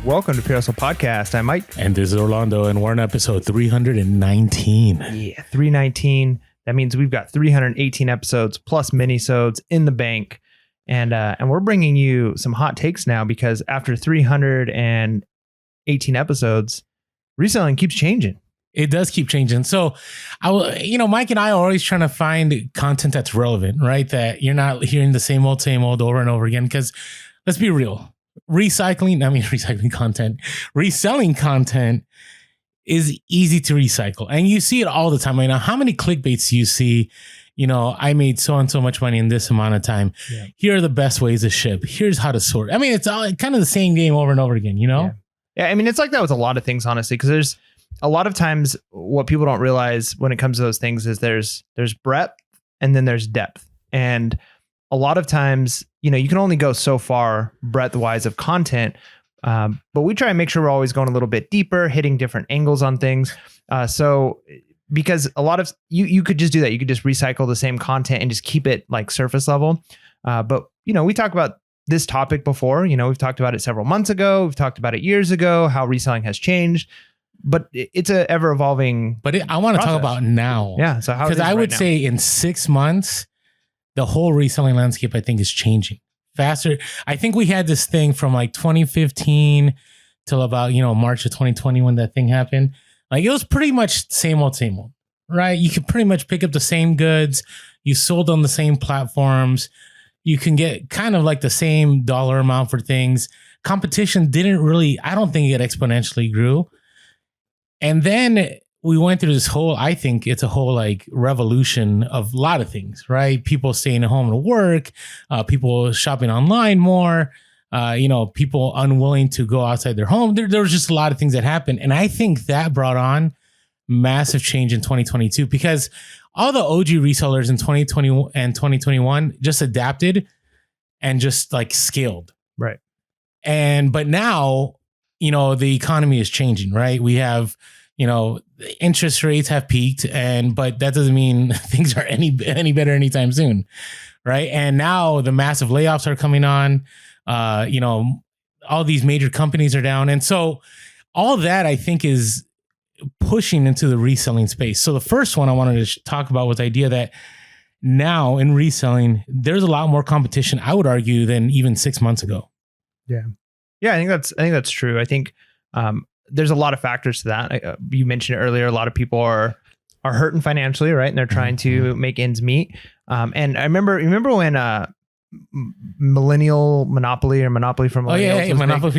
Welcome to PHP Podcast. I'm Mike. And this is Orlando, and we're on episode 319. Yeah, 319. That means we've got 318 episodes plus minisodes in the bank. And we're bringing you some hot takes now because after 318 episodes, reselling keeps changing. It does keep changing. So, Mike and I are always trying to find content that's relevant, right? That you're not hearing the same old over and over again. Because let's be real. Reselling content is easy to recycle. And you see it all the time. Right now, how many clickbaits do you see? I made so and so much money in this amount of time. Yeah. Here are the best ways to ship. Here's how to sort. I mean, it's all kind of the same game over and over again, Yeah, I mean, it's like that with a lot of things, honestly, because there's a lot of times what people don't realize when it comes to those things is there's breadth and then there's depth. And a lot of times, you can only go so far breadth wise of content. But we try and make sure we're always going a little bit deeper, hitting different angles on things. Because a lot of you could just do that. You could just recycle the same content and just keep it like surface level. But we talked about this topic before. We've talked about it several months ago. We've talked about it years ago, how reselling has changed. But it's a ever evolving. But I want to talk about now. Yeah. So how? Because I would say in 6 months, the whole reselling landscape, I think, is changing faster. I think we had this thing from like 2015 till about, March of 2020 when that thing happened. Like it was pretty much same old, right? You could pretty much pick up the same goods. You sold on the same platforms. You can get kind of like the same dollar amount for things. Competition didn't really, I don't think it exponentially grew. And then we went through this whole, I think it's a whole like revolution of a lot of things, right? People staying at home to work, people shopping online more, people unwilling to go outside their home. There was just a lot of things that happened. And I think that brought on massive change in 2022 because all the OG resellers in 2020 and 2021 just adapted and just like scaled. Right. But now, the economy is changing, right? We have, interest rates have peaked, but that doesn't mean things are any better anytime soon, right? And now the massive layoffs are coming on. All these major companies are down, and so all that I think is pushing into the reselling space. So the first one I wanted to talk about was the idea that now in reselling, there's a lot more competition, I would argue, than even 6 months ago. Yeah. Yeah, I think that's true. I think there's a lot of factors to that. You mentioned it earlier. A lot of people are hurting financially, right? And they're trying to make ends meet. And I remember when Millennial Monopoly or Monopoly from Millennials Monopoly,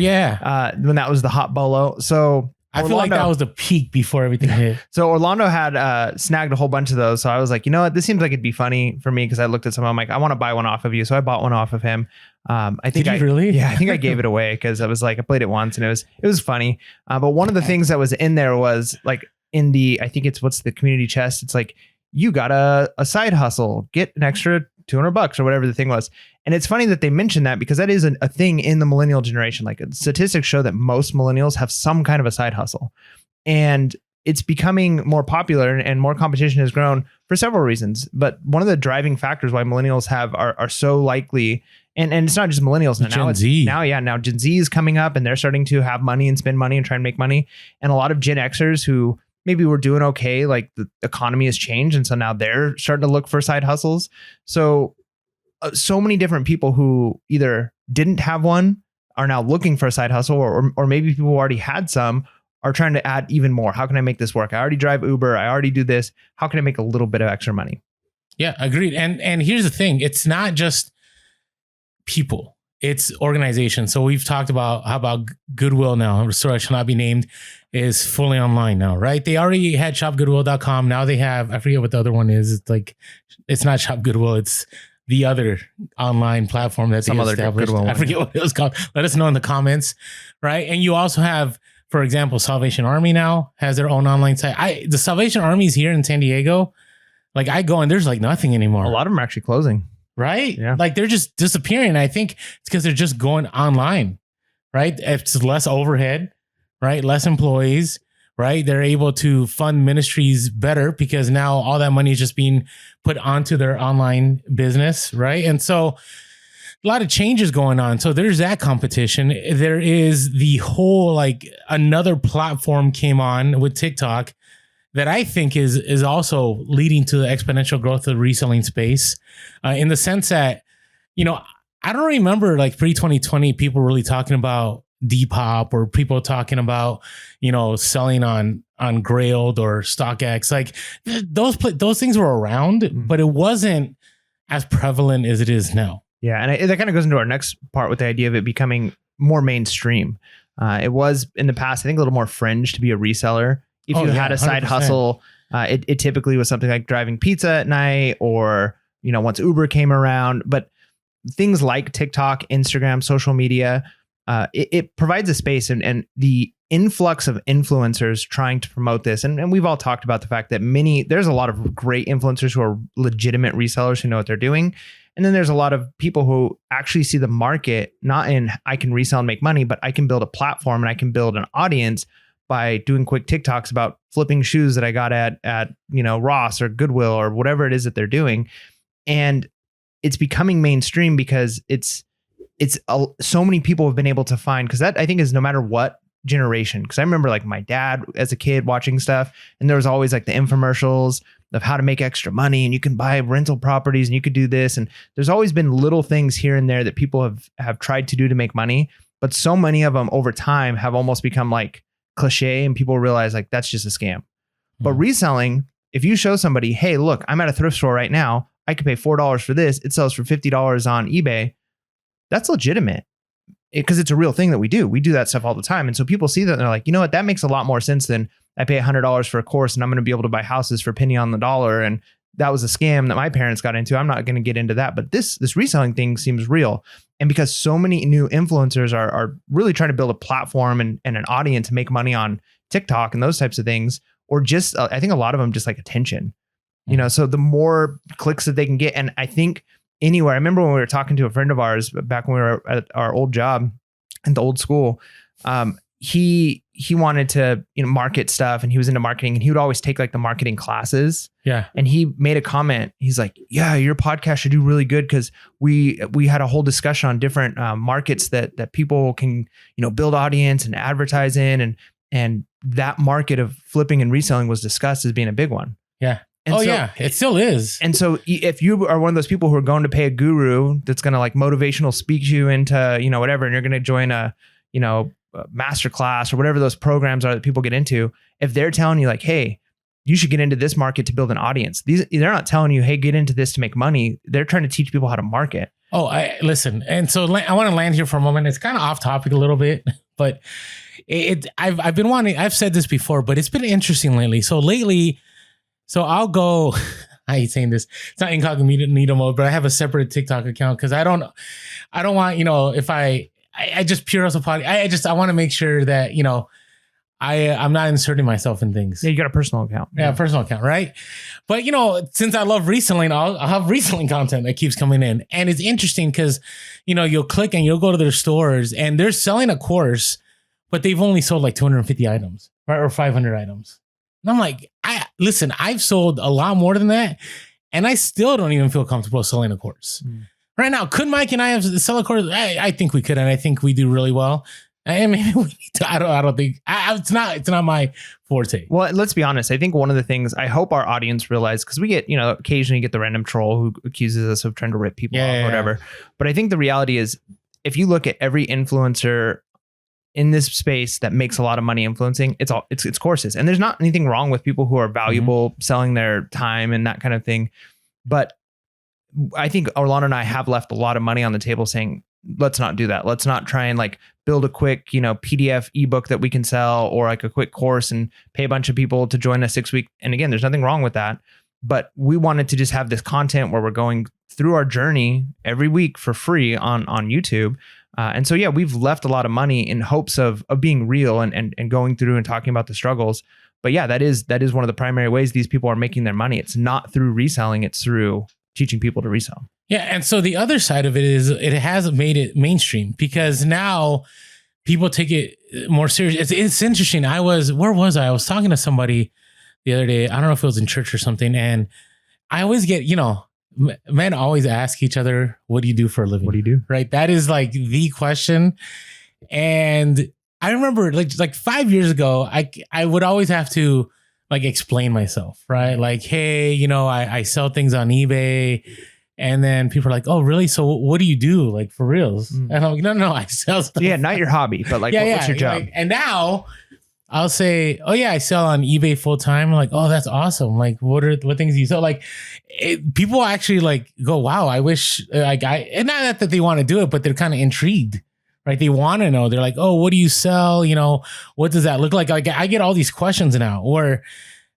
when that was the hot bolo. So I feel like that was the peak before everything hit. So Orlando had snagged a whole bunch of those. So I was like, you know what? This seems like it'd be funny for me because I looked at some. I'm like, I want to buy one off of you. So I bought one off of him. Did you really? Yeah, I think I gave it away because I was like, I played it once and it was funny. But one of the things that was in there was like in the, I think it's what's the community chest. It's like, you got a side hustle, get an extra $200 or whatever the thing was. And it's funny that they mentioned that because that is a thing in the millennial generation. Like statistics show that most millennials have some kind of a side hustle, and it's becoming more popular and more competition has grown for several reasons. But one of the driving factors why millennials are so likely, and it's not just millennials now. Gen Z. Now Gen Z is coming up and they're starting to have money and spend money and try and make money. And a lot of Gen Xers who maybe were doing okay, like the economy has changed. And so now they're starting to look for side hustles. So many different people who either didn't have one are now looking for a side hustle, or maybe people who already had some are trying to add even more. How can I make this work? I already drive Uber. I already do this. How can I make a little bit of extra money? Yeah, agreed. And here's the thing. It's not just people. It's organizations. So we've talked about how about Goodwill now, a store that shall not be named, is fully online now, right? They already had shopgoodwill.com. Now they have, I forget what the other one is. It's like, it's not Shop Goodwill. It's the other online platform that's some other established. I forget what it was called. Let us know in the comments, right? And you also have, for example, Salvation Army now has their own online site. The Salvation Army's here in San Diego. Like I go and there's like nothing anymore. A lot of them are actually closing. Right? Yeah. Like they're just disappearing. I think it's because they're just going online, right? It's less overhead, right? Less employees, right? They're able to fund ministries better because now all that money is just being put onto their online business, right? And so a lot of changes going on. So there's that competition. There is the whole, like, another platform came on with TikTok that I think is also leading to the exponential growth of the reselling space, in the sense that, you know, I don't remember like pre-2020 people really talking about Depop or people talking about, you know, selling on Grailed or StockX. Like those things were around, but it wasn't as prevalent as it is now. Yeah, and that kind of goes into our next part with the idea of it becoming more mainstream. It was in the past, I think, a little more fringe to be a reseller. If you had a side 100%. hustle, it typically was something like driving pizza at night, or, you know, once Uber came around. But things like TikTok, Instagram, social media, it provides a space, and the influx of influencers trying to promote this. And we've all talked about the fact that there's a lot of great influencers who are legitimate resellers who know what they're doing. And then there's a lot of people who actually see the market not in I can resell and make money, but I can build a platform and I can build an audience by doing quick TikToks about flipping shoes that I got at you know, Ross or Goodwill or whatever it is that they're doing. And it's becoming mainstream because it's so many people have been able to find, because that I think is no matter what generation. Because I remember like my dad as a kid watching stuff, and there was always like the infomercials of how to make extra money, and you can buy rental properties and you could do this. And there's always been little things here and there that people have tried to do to make money. But so many of them over time have almost become like cliche, and people realize like that's just a scam. But reselling, if you show somebody, hey, look, I'm at a thrift store right now, I could pay $4 for this. It sells for $50 on eBay. That's legitimate, because it's a real thing that we do. We do that stuff all the time. And so people see that and they're like, you know what, that makes a lot more sense than I pay $100 for a course and I'm going to be able to buy houses for a penny on the dollar. And that was a scam that my parents got into. I'm not going to get into that. But this reselling thing seems real. And because so many new influencers are really trying to build a platform and an audience to make money on TikTok and those types of things, or just, I think a lot of them just like attention, you know, so the more clicks that they can get. And I think anywhere, I remember when we were talking to a friend of ours back when we were at our old job at the old school, he wanted to, you know, market stuff, and he was into marketing, and he would always take like the marketing classes. Yeah. And he made a comment. He's like, yeah, your podcast should do really good, because we had a whole discussion on different markets that people can, you know, build audience and advertise in. And that market of flipping and reselling was discussed as being a big one. Yeah. And it still is. And so if you are one of those people who are going to pay a guru that's going to like motivational speak you into, you know, whatever, and you're going to join a, you know, masterclass or whatever those programs are that people get into, if they're telling you like, hey, you should get into this market to build an audience, they're not telling you, hey, get into this to make money. They're trying to teach people how to market. Oh, listen. And so I want to land here for a moment. It's kind of off topic a little bit, but I've said this before, but it's been interesting lately. So I'll go, I hate saying this, it's not incognito mode, but I have a separate TikTok account because I don't want, you know, if I just pure as a pod, I want to make sure that, you know, I'm not inserting myself in things. Yeah, you got a personal account. Yeah, personal account, right? But, you know, since I love reselling, I'll have reselling content that keeps coming in. And it's interesting because, you know, you'll click and you'll go to their stores and they're selling a course, but they've only sold like 250 items, right? Or 500 items. And I'm like, listen, I've sold a lot more than that, and I still don't even feel comfortable selling a course. Right now, could Mike and I sell a course? I think we could, and I think we do really well. And maybe we need to. I don't think it's not my forte. Well, let's be honest. I think one of the things I hope our audience realize, because we get, you know, occasionally get the random troll who accuses us of trying to rip people off or whatever. But I think the reality is, if you look at every influencer in this space that makes a lot of money influencing, it's courses. And there's not anything wrong with people who are valuable selling their time and that kind of thing. But I think Orlando and I have left a lot of money on the table saying, let's not do that. Let's not try and like build a quick, you know, PDF ebook that we can sell, or like a quick course and pay a bunch of people to join a 6-week. And again, there's nothing wrong with that. But we wanted to just have this content where we're going through our journey every week for free on YouTube. And so, yeah, we've left a lot of money in hopes of being real and going through and talking about the struggles. But yeah, that is one of the primary ways these people are making their money. It's not through reselling. It's through teaching people to resell. Yeah. And so the other side of it is it has made it mainstream, because now people take it more serious. It's interesting. Where was I? I was talking to somebody the other day. I don't know if it was in church or something. And I always get, you know, men always ask each other, what do you do for a living? What do you do? Right. That is like the question. And I remember like 5 years ago, I would always have to like explain myself, right? Like, hey, I sell things on eBay. And then people are like, oh, really? So what do you do? Like for reals? And I'm like, no, I sell stuff. Yeah, not your hobby, but like, what's your job? And now I'll say, oh yeah, I sell on eBay full time. I'm like, oh, that's awesome. Like, what things do you sell? Like, people actually like go, wow, I wish like and not that they want to do it, but they're kind of intrigued, right? They want to know. They're like, oh, what do you sell? What does that look like? Like, I get all these questions now, or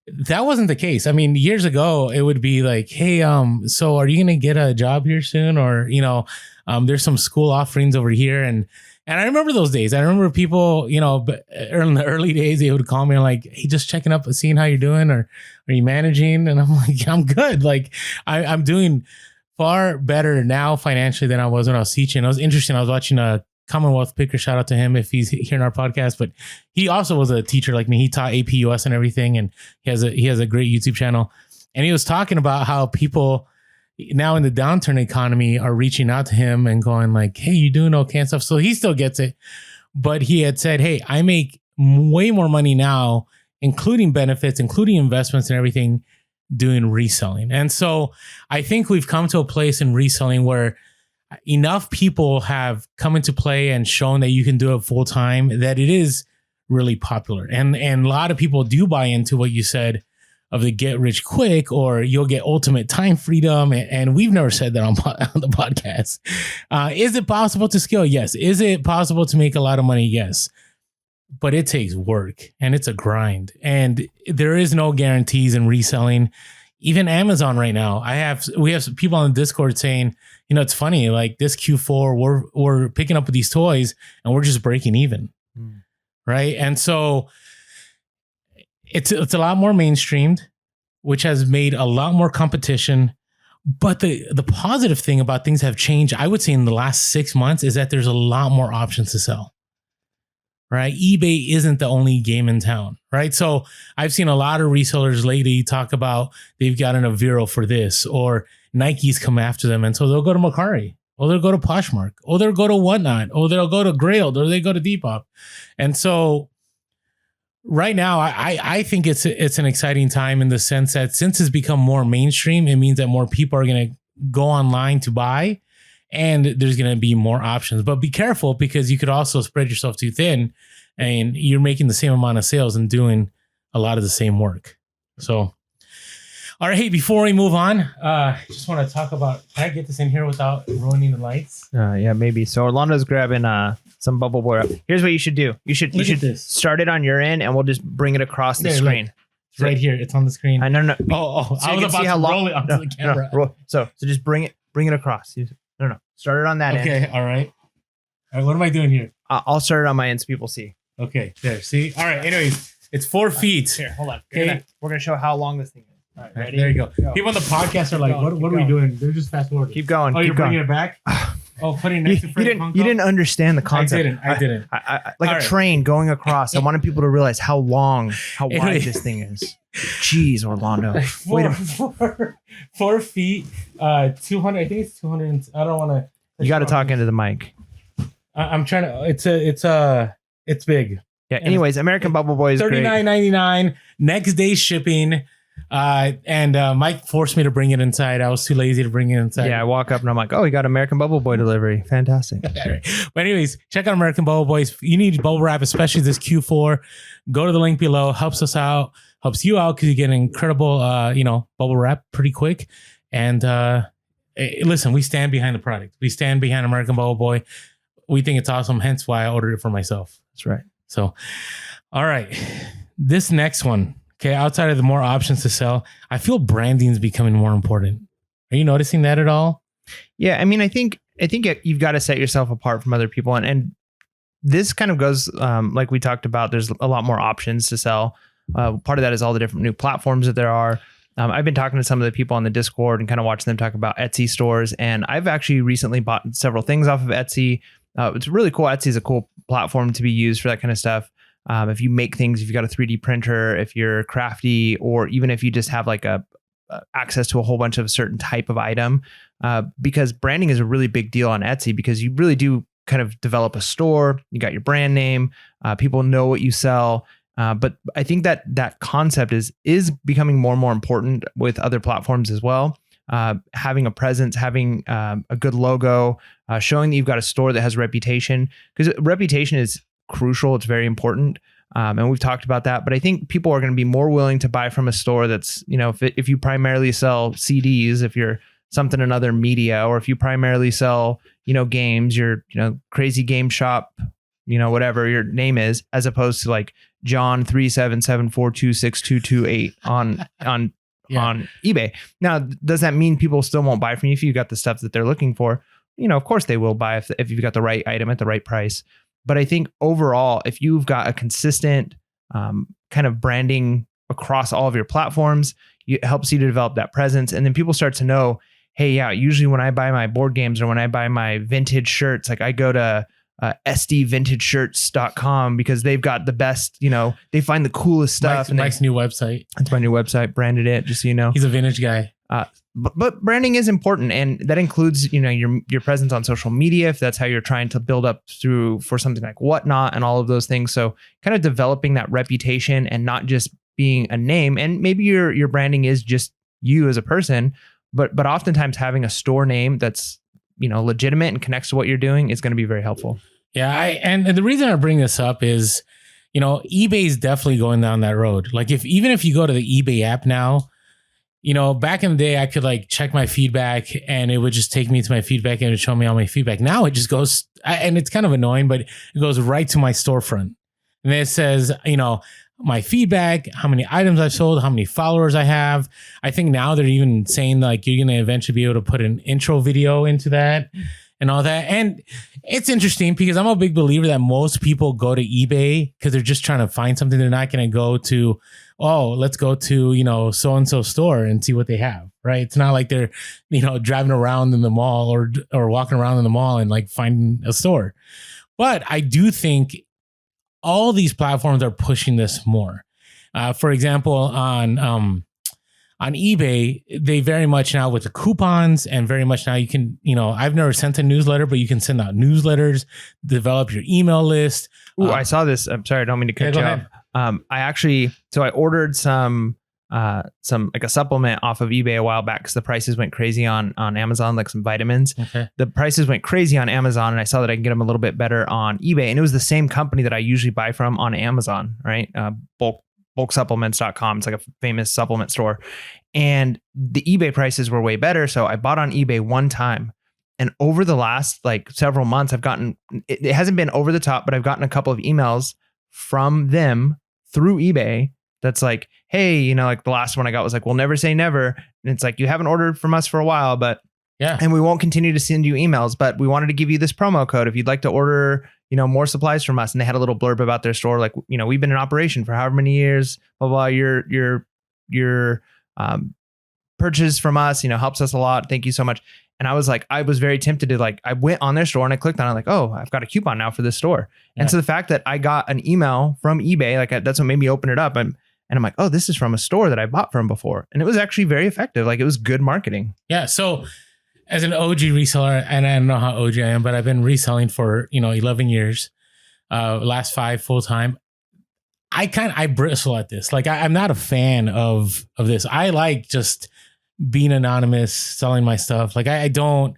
that wasn't the case. I mean, years ago, it would be like, hey, so are you going to get a job here soon? Or, there's some school offerings over here. And I remember those days. I remember people, in the early days, they would call me and like, hey, just checking up, seeing how you're doing, or are you managing? And I'm like, I'm good. Like I'm doing far better now financially than I was when I was teaching. It was interesting. I was watching a Commonwealth Picker, shout out to him if he's hearing our podcast, but he also was a teacher like me. He taught AP US and everything, and he has a great YouTube channel. And he was talking about how people now in the downturn economy are reaching out to him and going like, hey, you doing okay and stuff. So he still gets it. But he had said, hey, I make way more money now, including benefits, including investments and everything, doing reselling. And so I think we've come to a place in reselling where enough people have come into play and shown that you can do it full time, that it is really popular. And a lot of people do buy into what you said of the get rich quick, or you'll get ultimate time freedom. And we've never said that on the podcast. Is it possible to scale? Yes. Is it possible to make a lot of money? Yes. But it takes work and it's a grind, and there is no guarantees in reselling. Even Amazon right now, we have some people on the Discord saying, it's funny, like this Q4, we're picking up with these toys and we're just breaking even. Right. And so it's a lot more mainstreamed, which has made a lot more competition. But the positive thing about things have changed, I would say in the last 6 months, is that there's a lot more options to sell. Right. eBay isn't the only game in town. Right. So I've seen a lot of resellers lately talk about they've got an Avero for this, or Nike's come after them. And so they'll go to Mercari, or they'll go to Poshmark, or they'll go to Whatnot, or they'll go to Grailed, or they go to Depop. And so right now, I think it's an exciting time in the sense that since it's become more mainstream, it means that more people are going to go online to buy. And there's going to be more options, but be careful, because you could also spread yourself too thin and you're making the same amount of sales and doing a lot of the same work. So, all right. Hey, before we move on, just want to talk about, can I get this in here without ruining the lights? Yeah, maybe. So Orlando's grabbing some bubble boy. Here's what you should do. You should start it on your end, and we'll just bring it across the screen. It's right here. It's on the screen. I know. Oh, so I was about to roll it onto the camera. No. So just bring it across. No. Start it on that end. Okay, all right. What am I doing here? I'll start it on my end so people see. Okay, there. See? All right, anyways, it's 4 feet. Here, hold on. Okay. We're going to show how long this thing is. All right, ready? There you go. People on the podcast are like, what are we doing? They're just fast forwarding. Keep going. Oh, you're bringing it back? Putting it next to Freddy Funko? You didn't understand the concept. I didn't. Like a train going across. I wanted people to realize how wide this thing is. Jeez, Orlando. 4 feet, 200. I think it's 200. I don't want to. You got to talk into the mic. I'm trying to. It's big. Yeah. Anyways, American Bubble Boy is $39.99. Next day shipping. And Mike forced me to bring it inside. I was too lazy to bring it inside. Yeah, I walk up and I'm like, oh, we got American Bubble Boy delivery. Fantastic. But anyways, check out American Bubble Boys. You need bubble wrap, especially this Q4. Go to the link below. Helps us out. Helps you out because you get an incredible, bubble wrap pretty quick. And listen, we stand behind the product. We stand behind American Bubble Boy. We think it's awesome. Hence why I ordered it for myself. That's right. So, all right. This next one. Okay, outside of the more options to sell, I feel branding is becoming more important. Are you noticing that at all? Yeah, I mean, I think you've got to set yourself apart from other people, and this kind of goes like we talked about. There's a lot more options to sell. Part of that is all the different new platforms that there are. I've been talking to some of the people on the Discord and kind of watching them talk about Etsy stores, and I've actually recently bought several things off of Etsy. It's really cool. Etsy is a cool platform to be used for that kind of stuff. If you make things, if you've got a 3D printer, if you're crafty, or even if you just have like a access to a whole bunch of a certain type of item, because branding is a really big deal on Etsy, because you really do kind of develop a store. You got your brand name. People know what you sell. But I think that concept is becoming more and more important with other platforms as well. Having a presence, having a good logo, showing that you've got a store that has reputation, because reputation is crucial. It's very important. And we've talked about that, but I think people are going to be more willing to buy from a store that's, if you primarily sell CDs, if you're something in other media, or if you primarily sell, games, you're, Crazy Game Shop, whatever your name is, as opposed to like John 377426228 on eBay. Now, does that mean people still won't buy from you if you got the stuff that they're looking for? Of course they will buy if you've got the right item at the right price. But I think overall, if you've got a consistent kind of branding across all of your platforms, it helps you to develop that presence. And then people start to know, hey, yeah, usually when I buy my board games or when I buy my vintage shirts, like I go to sdvintageshirts.com because they've got the best, they find the coolest stuff. Mike's new website. That's my new website, branded it, just so you know. He's a vintage guy. But branding is important, and that includes, your presence on social media, if that's how you're trying to build up for something like Whatnot and all of those things. So kind of developing that reputation and not just being a name. And maybe your branding is just you as a person, but oftentimes having a store name that's, legitimate and connects to what you're doing is going to be very helpful. Yeah, and the reason I bring this up is, eBay is definitely going down that road. Like even if you go to the eBay app now, back in the day, I could like check my feedback and it would just take me to my feedback and it would show me all my feedback. Now it just goes, and it's kind of annoying, but it goes right to my storefront. And it says, my feedback, how many items I've sold, how many followers I have. I think now they're even saying like you're going to eventually be able to put an intro video into that and all that. And it's interesting because I'm a big believer that most people go to eBay because they're just trying to find something. They're not going to go to, let's go to, so-and-so store and see what they have, right? It's not like they're, driving around in the mall or walking around in the mall and like finding a store. But I do think all these platforms are pushing this more. For example, on eBay, they very much now with the coupons and very much now you can, I've never sent a newsletter, but you can send out newsletters, develop your email list. Ooh, I saw this. I'm sorry, I don't mean to cut you off. I ordered some like a supplement off of eBay a while back because the prices went crazy on Amazon, like some vitamins. Okay. The prices went crazy on Amazon, and I saw that I can get them a little bit better on eBay. And it was the same company that I usually buy from on Amazon, right? Bulksupplements.com. It's like a famous supplement store. And the eBay prices were way better. So I bought on eBay one time. And over the last like several months, I've gotten, it hasn't been over the top, but I've gotten a couple of emails from them through eBay that's like, hey, like the last one I got was like, we'll never say never. And it's like, you haven't ordered from us for a while, but yeah, and we won't continue to send you emails, but we wanted to give you this promo code if you'd like to order, more supplies from us. And they had a little blurb about their store. Like, we've been in operation for however many years, blah, blah, your purchase from us, helps us a lot. Thank you so much. And I was very tempted to I went on their store and I clicked on it like, oh, I've got a coupon now for this store. Yeah. And so the fact that I got an email from eBay, that's what made me open it up. And I'm like, oh, this is from a store that I bought from before. And it was actually very effective. Like it was good marketing. Yeah. So as an OG reseller, and I don't know how OG I am, but I've been reselling for, 11 years, last 5 full time. I bristle at this. Like I'm not a fan of this. I like just being anonymous, selling my stuff. Like I don't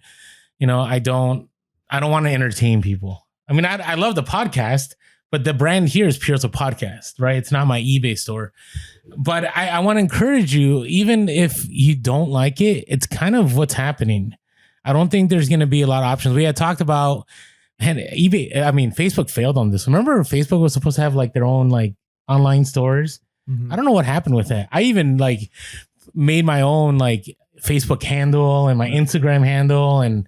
want to entertain people. I mean, I love the podcast, but the brand here is pure as a podcast, right? It's not my eBay store. But I want to encourage you, even if you don't like it, it's kind of what's happening. I don't think there's going to be a lot of options. We had talked about, and Facebook failed on this. Remember Facebook was supposed to have like their own like online stores? Mm-hmm. I don't know what happened with that. I even like made my own like Facebook handle and my Instagram handle, and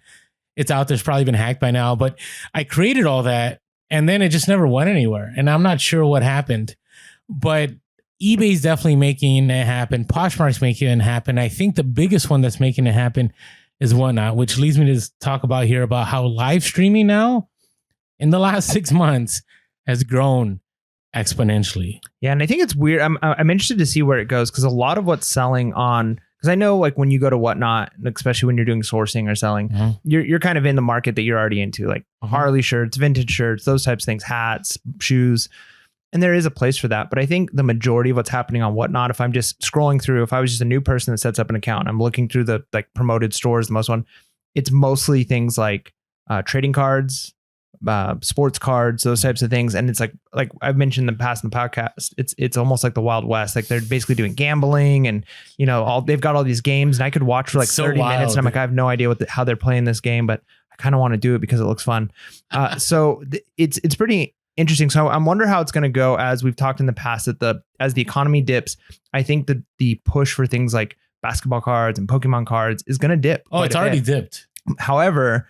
it's out there. It's probably been hacked by now, but I created all that and then it just never went anywhere. And I'm not sure what happened, but eBay's definitely making it happen. Poshmark's making it happen. I think the biggest one that's making it happen is Whatnot, which leads me to talk about here about how live streaming now in the last 6 months has grown exponentially. Yeah. And I think it's weird. I'm interested to see where it goes, because a lot of what's selling on because I know like when you go to Whatnot, especially when you're doing sourcing or selling, you're kind of in the market that you're already into, like Harley shirts, vintage shirts, those types of things, hats, shoes. And there is a place for that. But I think the majority of what's happening on Whatnot, if I'm just scrolling through, if I was just a new person that sets up an account, I'm looking through the like promoted stores, the most one, it's mostly things like trading cards, sports cards, those types of things. And it's like I've mentioned in the past in the podcast, it's almost like the Wild West. Like they're basically doing gambling and, you know, they've got all these games and I could watch for like 30 minutes and I'm like, I have no idea how they're playing this game, but I kind of want to do it because it looks fun. So it's pretty interesting. So I'm wondering how it's going to go. As we've talked in the past, that as the economy dips, I think that the push for things like basketball cards and Pokemon cards is going to dip. Oh, it's already dipped. However,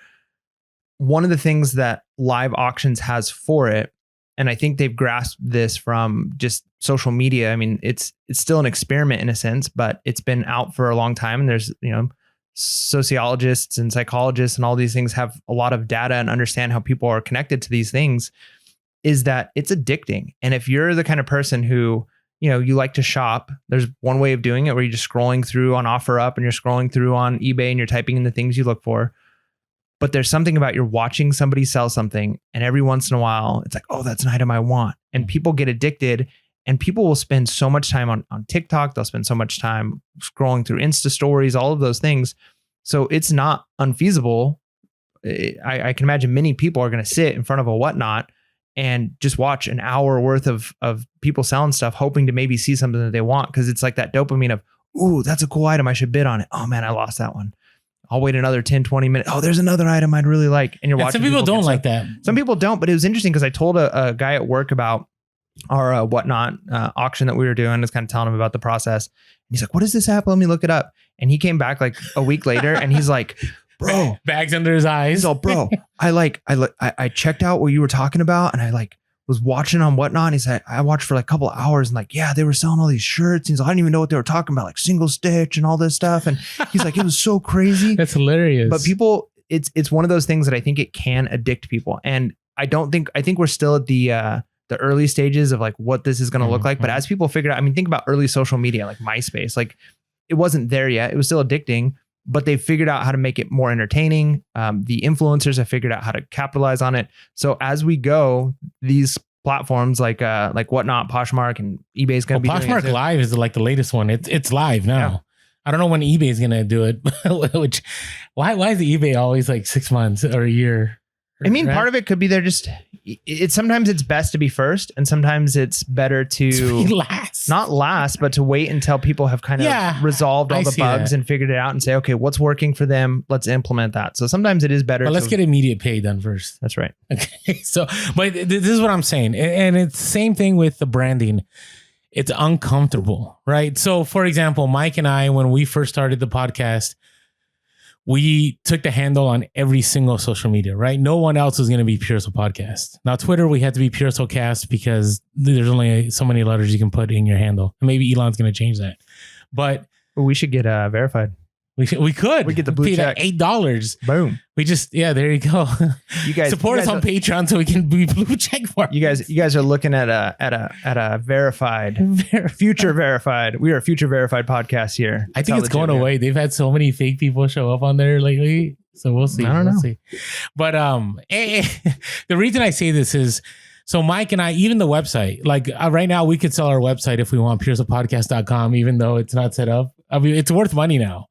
one of the things that live auctions has for it, and I think they've grasped this from just social media. I mean, it's still an experiment in a sense, but it's been out for a long time. And there's, you know, sociologists and psychologists and all these things have a lot of data and understand how people are connected to these things, is that it's addicting. And if you're the kind of person who, you know, you like to shop, there's one way of doing it where you're just scrolling through on OfferUp and you're scrolling through on eBay and you're typing in the things you look for. But there's something about you're watching somebody sell something and every once in a while it's like, oh, that's an item I want. And people get addicted and people will spend so much time on TikTok. They'll spend so much time scrolling through Insta stories, all of those things. So it's not unfeasible. I can imagine many people are going to sit in front of a Whatnot and just watch an hour worth of people selling stuff, hoping to maybe see something that they want. Cause it's like that dopamine of, ooh, that's a cool item. I should bid on it. Oh man, I lost that one. I'll wait another 10, 20 minutes. Oh, there's another item I'd really like. And you're watching. Some people don't like that. Some people don't, but it was interesting because I told a guy at work about our Whatnot auction that we were doing. I was kind of telling him about the process. And he's like, what is this app? Let me look it up. And he came back like a week later and he's like, bro, bags under his eyes. He's all, bro, I checked out what you were talking about and I was watching on Whatnot. And he said, I watched for like a couple of hours and like, yeah, they were selling all these shirts. And he's like, I didn't even know what they were talking about, like single stitch and all this stuff. And he's like, it was so crazy. That's hilarious. But people, it's one of those things that I think it can addict people. And I think we're still at the early stages of like what this is going to look like. But as people figure out, I mean, think about early social media, like MySpace, like it wasn't there yet. It was still addicting, but they figured out how to make it more entertaining. The influencers have figured out how to capitalize on it. So as we go, these platforms like Whatnot, Poshmark, and eBay is going to be Poshmark doing it Live is like the latest one. It's live now. Yeah. I don't know when eBay is going to do it. Which why is the eBay always like 6 months or a year? I mean, right? Part of it could be they're just, sometimes it's best to be first and sometimes it's better to not last, but to wait until people have kind of resolved all the bugs and figured it out and say, okay, what's working for them? Let's implement that. So sometimes it is better. But let's get immediate pay done first. That's right. Okay. So, but this is what I'm saying. And it's the same thing with the branding. It's uncomfortable, right? So for example, Mike and I, when we first started the podcast, we took the handle on every single social media, right? No one else was going to be Pure Soul Podcast. Now, Twitter, we had to be Pure Soul Cast because there's only so many letters you can put in your handle. And maybe Elon's going to change that. But we should get verified. We could. We get the blue check. $8. Boom. We just, there you go. You guys support us on Patreon so we can be blue check for you guys are looking at a verified, future verified. We are a future verified podcast here. I think it's going away. They've had so many fake people show up on there lately. So we'll see. I don't know. See. But the reason I say this is, so Mike and I, even the website, like right now we could sell our website if we want, puresoulpodcast.com, even though it's not set up. I mean, it's worth money now.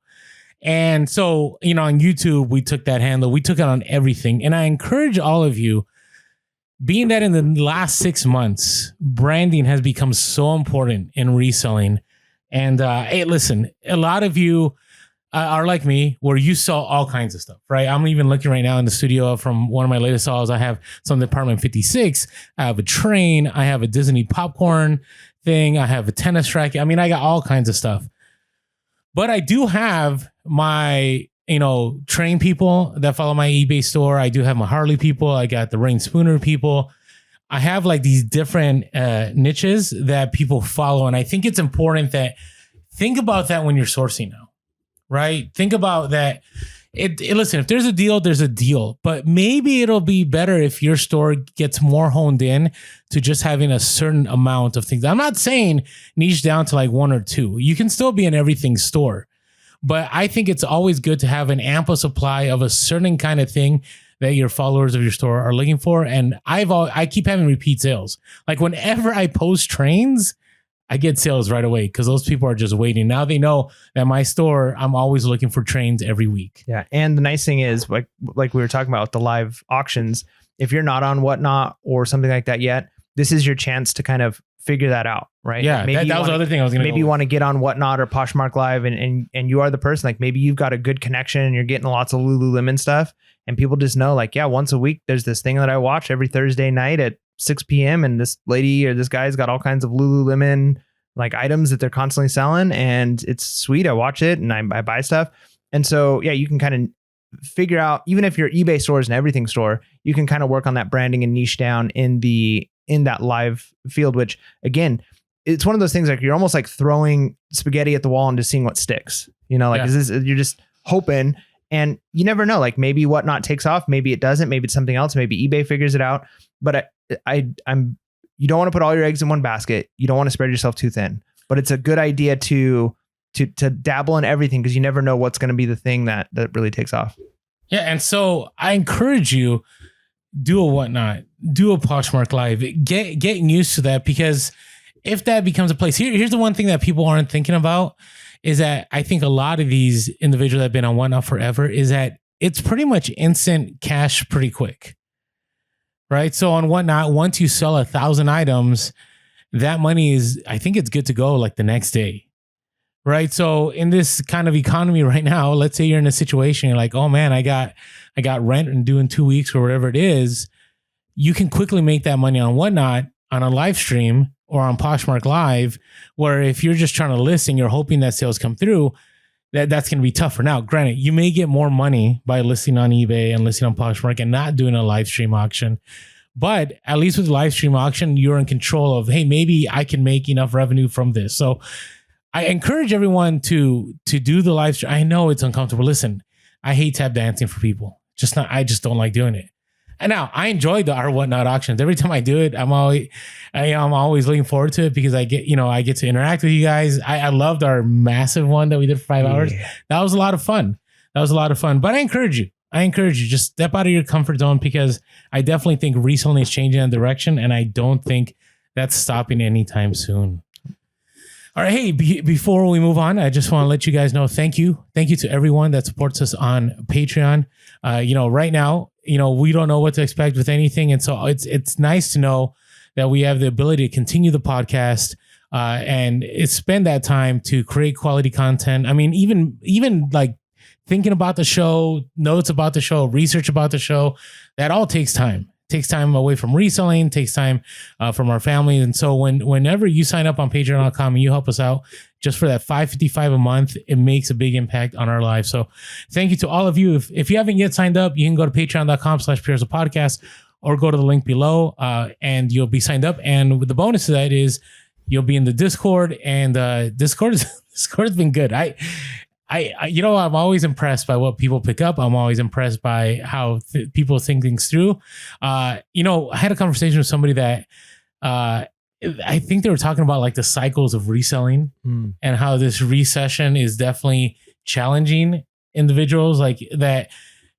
And so, on YouTube, we took that handle. We took it on everything. And I encourage all of you, being that in the last 6 months, branding has become so important in reselling. And hey, listen, a lot of you are like me, where you sell all kinds of stuff, right? I'm even looking right now in the studio from one of my latest sales. I have some Department 56. I have a train. I have a Disney popcorn thing. I have a tennis racket. I mean, I got all kinds of stuff. But I do have my, train people that follow my eBay store. I do have my Harley people. I got the Rain Spooner people. I have like these different niches that people follow. And I think it's important that think about that when you're sourcing now, right? Think about that. Listen, if there's a deal, there's a deal. But maybe it'll be better if your store gets more honed in to just having a certain amount of things. I'm not saying niche down to like one or two. You can still be an everything store. But I think it's always good to have an ample supply of a certain kind of thing that your followers of your store are looking for. And I keep having repeat sales. Like whenever I post trains, I get sales right away because those people are just waiting. Now they know that my store, I'm always looking for trains every week. Yeah. And the nice thing is, like we were talking about with the live auctions, if you're not on Whatnot or something like that yet, this is your chance to kind of figure that out, right? Yeah, maybe that was the other thing I was going to Maybe you want to get on Whatnot or Poshmark Live and you are the person, like maybe you've got a good connection and you're getting lots of Lululemon stuff and people just know like, yeah, once a week, there's this thing that I watch every Thursday night at 6 p.m. and this lady or this guy's got all kinds of Lululemon like items that they're constantly selling and it's sweet. I watch it and I buy stuff. And so, yeah, you can kind of figure out, even if your eBay store is an everything store, you can kind of work on that branding and niche down in that live field, which again, it's one of those things like you're almost like throwing spaghetti at the wall and just seeing what sticks, like you're just hoping and you never know, like maybe Whatnot takes off, maybe it doesn't, maybe it's something else, maybe eBay figures it out. But you don't want to put all your eggs in one basket. You don't want to spread yourself too thin, but it's a good idea to dabble in everything because you never know what's going to be the thing that really takes off. Yeah. And so I encourage you, do a Whatnot, do a Poshmark Live, getting used to that, because if that becomes a place, here's the one thing that people aren't thinking about is that I think a lot of these individuals that have been on Whatnot forever is that it's pretty much instant cash pretty quick, right? So on Whatnot, once you sell 1,000 items, that money is, I think it's good to go like the next day. Right. So in this kind of economy right now, let's say you're in a situation, you're like, oh man, I got rent and due in 2 weeks or whatever it is. You can quickly make that money on Whatnot on a live stream or on Poshmark Live, where if you're just trying to list and you're hoping that sales come through, that's going to be tougher. Now, granted, you may get more money by listing on eBay and listing on Poshmark and not doing a live stream auction. But at least with live stream auction, you're in control of, hey, maybe I can make enough revenue from this. So I encourage everyone to do the live stream. I know it's uncomfortable. Listen, I hate tap dancing for people. I just don't like doing it. And now I enjoy our Whatnot auctions. Every time I do it, I'm always looking forward to it because I get to interact with you guys. I loved our massive one that we did for 5 hours. That was a lot of fun. But I encourage you, just step out of your comfort zone because I definitely think reselling is changing that direction. And I don't think that's stopping anytime soon. All right. Hey, before we move on, I just want to let you guys know, thank you. Thank you to everyone that supports us on Patreon. Right now, we don't know what to expect with anything. And so it's nice to know that we have the ability to continue the podcast and spend that time to create quality content. I mean, even like thinking about the show, notes about the show, research about the show, that all takes time. Takes time away from reselling, takes time from our family. And so whenever you sign up on patreon.com and you help us out just for that $5.55 a month, it makes a big impact on our lives. So thank you to all of you. If you haven't yet signed up, you can go to patreon.com/PureHustle or go to the link below and you'll be signed up. And the bonus to that is you'll be in the Discord, and Discord has been good. I'm always impressed by what people pick up. I'm always impressed by how people think things through. I had a conversation with somebody that I think they were talking about like the cycles of reselling and how this recession is definitely challenging individuals like that.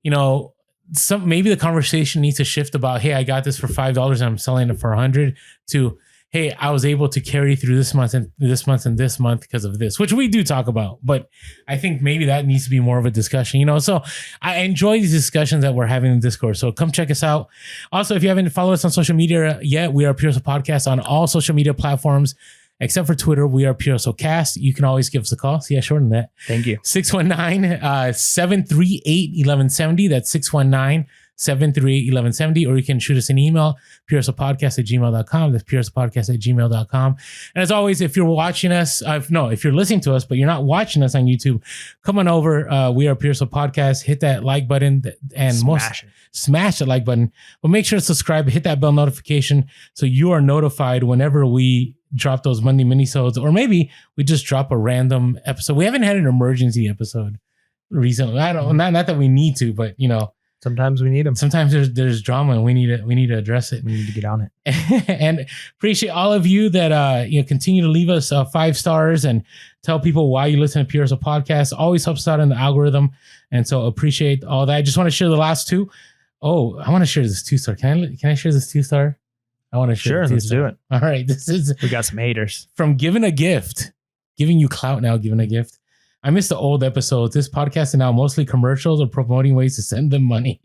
Maybe the conversation needs to shift about, hey, I got this for $5 and I'm selling it for $100 to, hey, I was able to carry through this month and this month and this month because of this, which we do talk about. But I think maybe that needs to be more of a discussion, So I enjoy these discussions that we're having in Discord. So come check us out. Also, if you haven't followed us on social media yet, we are Pure Hustle Podcast on all social media platforms, except for Twitter. We are Pure Hustle Cast. You can always give us a call. See, I shortened that. Thank you. 619-738-1170. That's 619-738-1170, or you can shoot us an email, purehustlepodcast@gmail.com. That's purehustlepodcast@gmail.com. And as always, if you're watching us, if you're listening to us, but you're not watching us on YouTube, come on over. We are Pure Hustle Podcast. Hit that like button and smash that like button. But make sure to subscribe, hit that bell notification so you are notified whenever we drop those Monday minisodes, or maybe we just drop a random episode. We haven't had an emergency episode recently. I don't, not that we need to, but Sometimes we need them. Sometimes there's drama and we need to address it. We need to get on it. And appreciate all of you that continue to leave us 5 stars and tell people why you listen to Pure as a podcast. Always helps us out in the algorithm. And so appreciate all that. I just want to share the last 2. Oh, I want to share this 2-star. Can I share this 2-star? I want to share. Sure, let's do it. All right. We got some haters. From Giving a Gift. Giving you clout now, giving a gift. I missed the old episodes. This podcast is now mostly commercials or promoting ways to send them money.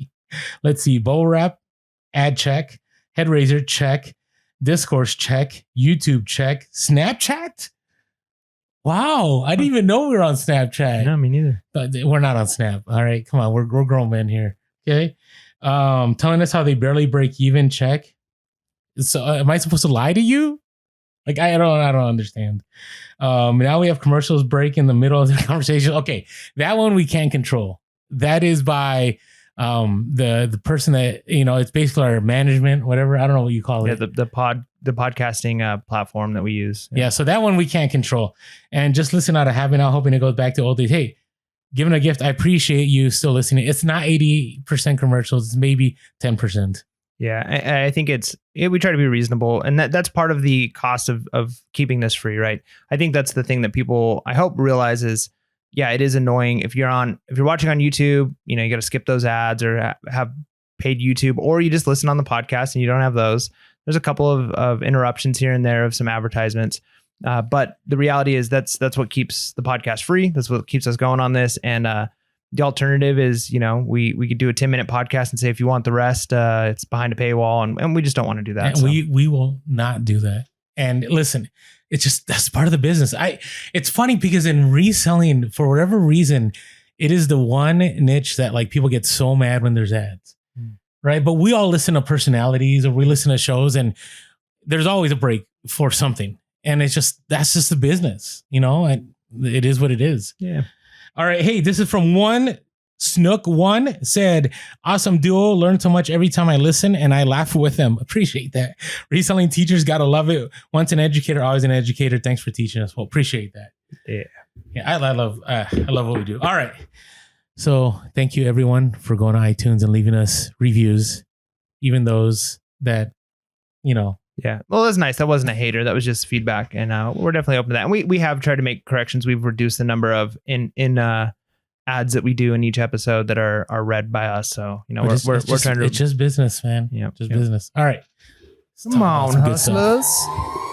Let's see. Bowl wrap, ad check, head raiser check, discourse check, YouTube check, Snapchat. Wow, I didn't even know we were on Snapchat. No, me neither. We're not on Snap. All right, come on, we're grown men here. Okay, telling us how they barely break even. Check. So, am I supposed to lie to you? Like I don't understand. Now we have commercials break in the middle of the conversation. Okay, that one we can't control. That is by the person that it's basically our management, whatever. I don't know what you call it. The podcasting platform that we use. Yeah, so that one we can't control. And just listen out of habit now, hoping it goes back to old days. Hey, giving a gift. I appreciate you still listening. It's not 80% commercials. It's maybe 10%. Yeah, I think we try to be reasonable, and that's part of the cost of keeping this free, right? I think that's the thing that people, I hope, realize is, yeah, it is annoying if you're watching on YouTube, you got to skip those ads or have paid YouTube, or you just listen on the podcast and you don't have those. There's a couple of interruptions here and there of some advertisements, but the reality is that's what keeps the podcast free. That's what keeps us going on this, and the alternative is, we could do a 10-minute podcast and say, if you want the rest, it's behind a paywall. And we just don't want to do that. And so. We will not do that. And listen, it's just, that's part of the business. It's funny because in reselling, for whatever reason, it is the one niche that like people get so mad when there's ads, right? But we all listen to personalities or we listen to shows and there's always a break for something. And that's just the business, and it is what it is. Yeah. All right. Hey, this is from Snook1 said, awesome duo. Learn so much every time I listen and I laugh with them. Appreciate that. Reselling teachers got to love it. Once an educator, always an educator. Thanks for teaching us. Well, appreciate that. Yeah. I love what we do. All right. So thank you everyone for going to iTunes and leaving us reviews, even those that, Yeah. Well, that's nice. That wasn't a hater. That was just feedback. And we're definitely open to that. And we have tried to make corrections. We've reduced the number of in ads that we do in each episode that are read by us. So, we're trying to. It's just business, man. Yeah. Just business. All right. Come on, hustlers.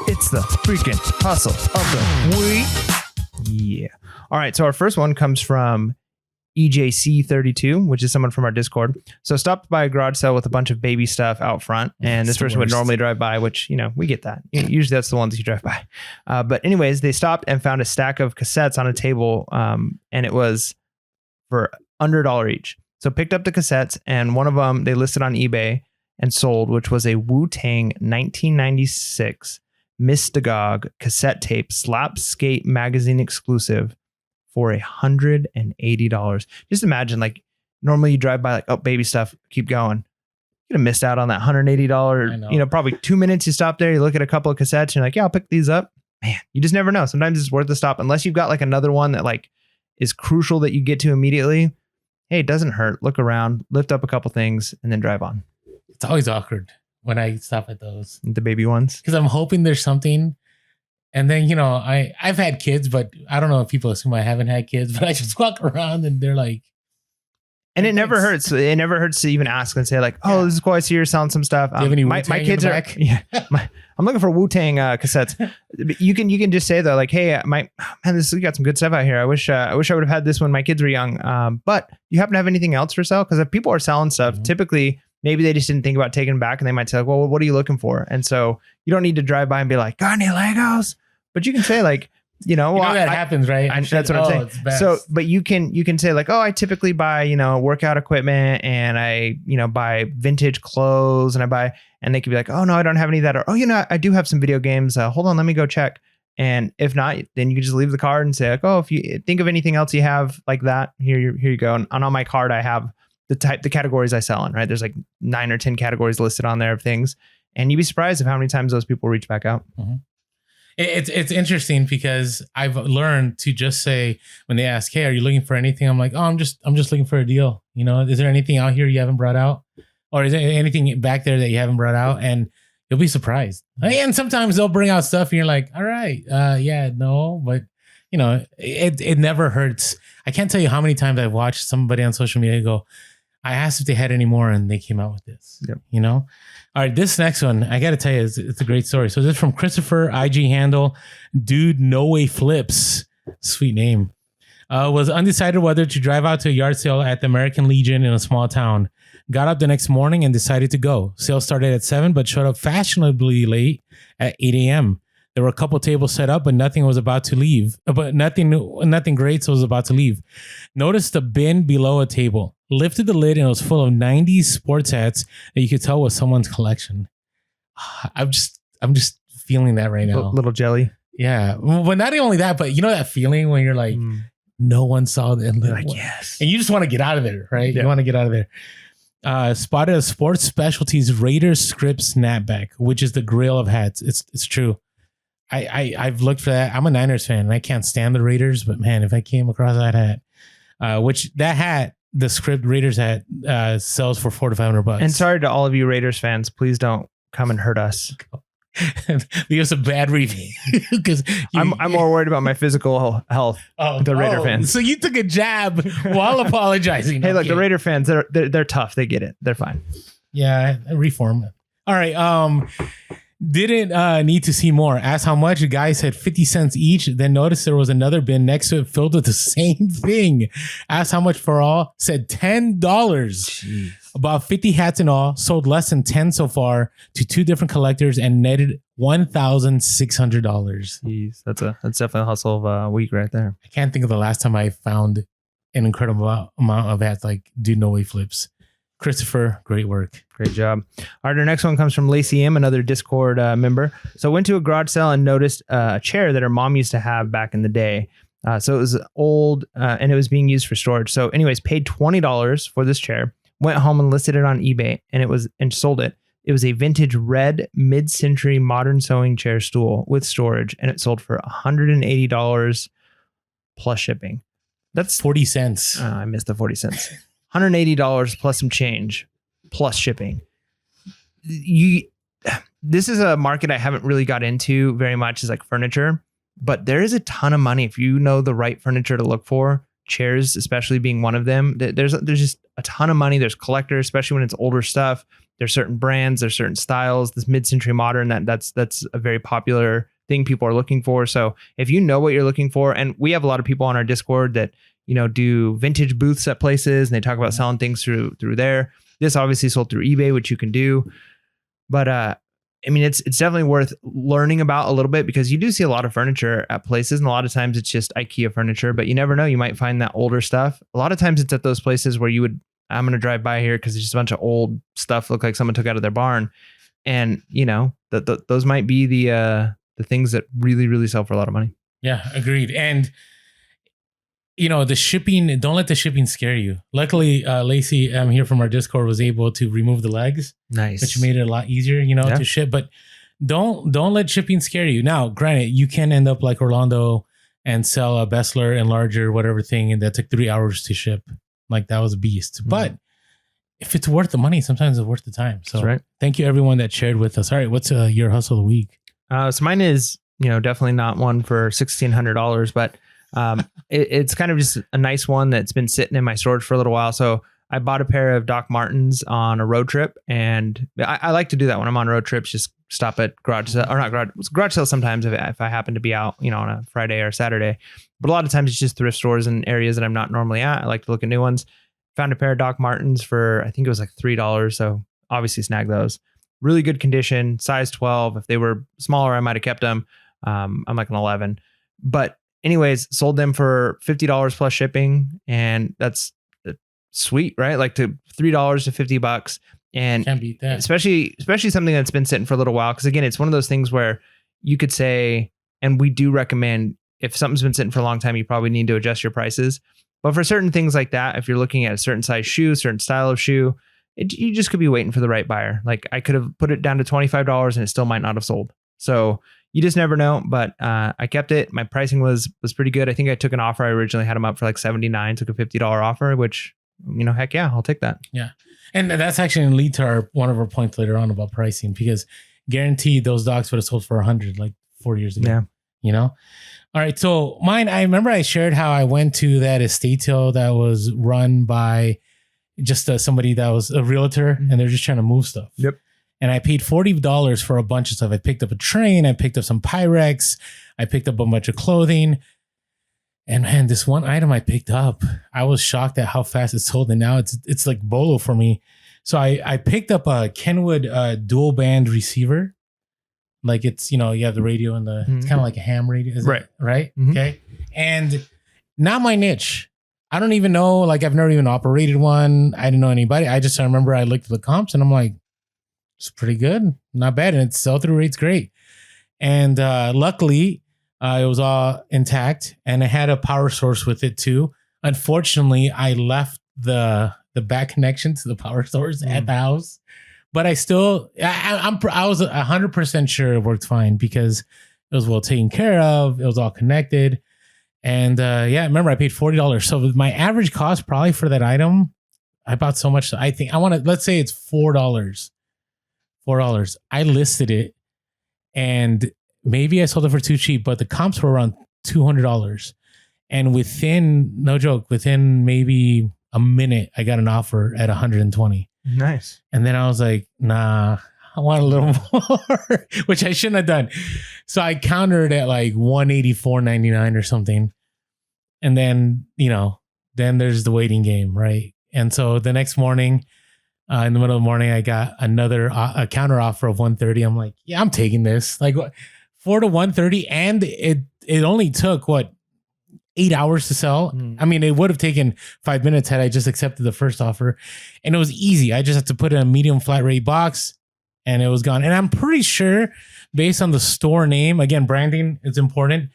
It's the freaking hustle of the week. Yeah. All right. So our first one comes from EJC32, which is someone from our Discord. So stopped by a garage sale with a bunch of baby stuff out front, and this person would normally drive by, which we get that. Usually that's the ones you drive by. But anyways, they stopped and found a stack of cassettes on a table, and it was for under $1 each. So picked up the cassettes, and one of them they listed on eBay and sold, which was a Wu-Tang 1996 Mystagogue cassette tape, Slap Skate magazine exclusive, for $180. Just imagine, like, normally you drive by, like, oh, baby stuff, keep going. You're gonna miss out on that $180. Probably 2 minutes you stop there, you look at a couple of cassettes, and you're like, yeah, I'll pick these up. Man, you just never know. Sometimes it's worth the stop, unless you've got like another one that like is crucial that you get to immediately. Hey, it doesn't hurt. Look around, lift up a couple things, and then drive on. It's always awkward when I stop at those. The baby ones. Because I'm hoping there's something. And then, I've had kids, but I don't know if people assume I haven't had kids, but I just walk around and they're like. And it never hurts. It never hurts to even ask and say like, oh, this is cool. I see you're selling some stuff. My kids are, I'm looking for Wu-Tang cassettes. You can just say though, like, hey, man, we got some good stuff out here. I wish I would have had this when my kids were young. But you happen to have anything else for sale? Because if people are selling stuff, typically, maybe they just didn't think about taking them back, and they might say, like, well, what are you looking for? And so you don't need to drive by and be like, got any Legos? But you can say like, that happens, right? That's what I'm saying. So, but you can say like, oh, I typically buy, workout equipment, and I, buy vintage clothes, and they could be like, oh no, I don't have any of that. Or, oh, I do have some video games. Hold on, let me go check. And if not, then you can just leave the card and say like, oh, if you think of anything else you have like that, here you go. And on my card, I have the categories I sell in, right? There's like 9 or 10 categories listed on there of things. And you'd be surprised of how many times those people reach back out. Mm-hmm. It's interesting because I've learned to just say when they ask, "Hey, are you looking for anything?" I'm like, "Oh, I'm just looking for a deal." You know, is there anything out here you haven't brought out, or is there anything back there that you haven't brought out? And you'll be surprised. And sometimes they'll bring out stuff, and you're like, "All right, yeah, no," but you know, it never hurts. I can't tell you how many times I've watched somebody on social media go, "I asked if they had any more, and they came out with this." Yep. You know. All right, this next one, I got to tell you, it's a great story. So this is from Christopher, IG handle, Dude No Way Flips. Sweet name. Was undecided whether to drive out to a yard sale at the American Legion in a small town. Got up the next morning and decided to go. Sale started at 7, but showed up fashionably late at 8 a.m. There were a couple tables set up, but nothing was about to leave. But nothing great, so was about to leave. Noticed the bin below a table. Lifted the lid and it was full of 90s sports hats that you could tell was someone's collection. I'm just feeling that right now. Little jelly. Yeah. Well, not only that, but you know that feeling when you're like, no one saw it. And like, yes. And you just want to get out of there, right? Yeah. You want to get out of there. Spotted a Sports Specialties Raiders script snapback, which is the grail of hats. It's true. I've looked for that. I'm a Niners fan and I can't stand the Raiders, but man, if I came across that hat, which that hat, the script Raiders hat sells for $400 to $500. And sorry to all of you Raiders fans, please don't come and hurt us. Leave us a bad review because I'm more worried about my physical health. The Raider fans. So you took a jab while apologizing. Hey, look, the Raider fans, they're tough. They get it. They're fine. Yeah, reform. All right. Didn't need to see more. Asked how much. The guy said 50 cents each. Then noticed there was another bin next to it filled with the same thing. Asked how much for all. Said $10. Jeez. About 50 hats in all. Sold less than 10 so far to 2 different collectors and netted $1,600. Jeez, that's definitely a hustle of a week right there. I can't think of the last time I found an incredible amount of hats like Dude No Way Flips. Christopher, great work. Great job. All right, our next one comes from Lacey M, another Discord member. So went to a garage sale and noticed a chair that her mom used to have back in the day. So it was old and it was being used for storage. So anyways, paid $20 for this chair, went home and listed it on eBay and sold it. It was a vintage red mid-century modern sewing chair stool with storage, and it sold for $180 plus shipping. That's 40 cents. I missed the 40 cents. $180 plus some change plus shipping. This is a market I haven't really got into very much, is like furniture, but there is a ton of money if you know the right furniture to look for. Chairs, especially being one of them. There's just a ton of money. There's collectors, especially when it's older stuff. There's certain brands, there's certain styles. This mid-century modern, that's a very popular thing people are looking for. So if you know what you're looking for, and we have a lot of people on our Discord that do vintage booths at places, and they talk about selling things through there. This obviously sold through eBay, which you can do. But I mean, it's definitely worth learning about a little bit, because you do see a lot of furniture at places, and a lot of times it's just IKEA furniture, but you never know. You might find that older stuff. A lot of times it's at those places where I'm going to drive by here because it's just a bunch of old stuff look like someone took out of their barn. And those might be the things that really, really sell for a lot of money. Yeah, agreed. And the shipping, don't let the shipping scare you. Luckily, Lacey here from our Discord was able to remove the legs. Nice. Which made it a lot easier, to ship. But don't let shipping scare you. Now, granted, you can end up like Orlando and sell a Bessler and larger whatever thing, and that took 3 hours to ship. Like, that was a beast. Mm-hmm. But if it's worth the money, sometimes it's worth the time. So right. Thank you everyone that shared with us. All right, what's your hustle of the week? So mine is, definitely not one for $1,600, but it's kind of just a nice one that's been sitting in my storage for a little while. So I bought a pair of Doc Martens on a road trip, and I like to do that when I'm on road trips. Just stop at garage sale sometimes if I happen to be out, on a Friday or Saturday. But a lot of times it's just thrift stores in areas that I'm not normally at. I like to look at new ones. Found a pair of Doc Martens for, I think it was like $3. So obviously snagged those. Really good condition, size 12. If they were smaller, I might have kept them. I'm like an 11. But anyways, sold them for $50 plus shipping, and that's sweet, right? Like to $3 to $50, and can't beat that. Especially something that's been sitting for a little while. Because again, it's one of those things where you could say, and we do recommend, if something's been sitting for a long time, you probably need to adjust your prices. But for certain things like that, if you're looking at a certain size shoe, certain style of shoe, you just could be waiting for the right buyer. Like I could have put it down to $25 and it still might not have sold. So you just never know. But I kept it. My pricing was pretty good. I think I took an offer. I originally had them up for like $79, took a $50 offer, which, heck yeah, I'll take that. Yeah. And that's actually going to lead to one of our points later on about pricing, because guaranteed those dogs would have sold for 100 like 4 years ago. Yeah. All right. So mine, I remember I shared how I went to that estate sale that was run by just somebody that was a realtor, and they're just trying to move stuff. Yep. And I paid $40 for a bunch of stuff. I picked up a train. I picked up some Pyrex. I picked up a bunch of clothing. And man, this one item I picked up, I was shocked at how fast it sold. And now it's like Bellow for me. So I picked up a Kenwood dual band receiver. Like it's, you have the radio and it's kind of like a ham radio. Right. Right. Mm-hmm. Okay. And not my niche. I don't even know, like I've never even operated one. I didn't know anybody. I remember I looked at the comps and I'm like, it's pretty good. Not bad. And its sell-through rate's great. And luckily, it was all intact, and I had a power source with it too. Unfortunately, I left the back connection to the power source at the house, but I still, I was 100% sure it worked fine because it was well taken care of. It was all connected. And yeah, remember I paid $40. So my average cost probably for that item, I bought so much. I think let's say it's $4. $4. I listed it and maybe I sold it for too cheap, but the comps were around $200. And within maybe a minute, I got an offer at 120. Nice. And then I was like, nah, I want a little more, which I shouldn't have done. So I countered at like $184.99 or something. And then, then there's the waiting game, right? And so the next morning, in the middle of the morning, I got a counter offer of 130. I'm like, yeah, I'm taking this. Like, what? 4 to 130, and it only took 8 hours to sell. I mean, it would have taken 5 minutes had I just accepted the first offer, and it was easy. I just had to put in a medium flat rate box, and it was gone. And I'm pretty sure, based on the store name, again, branding is important.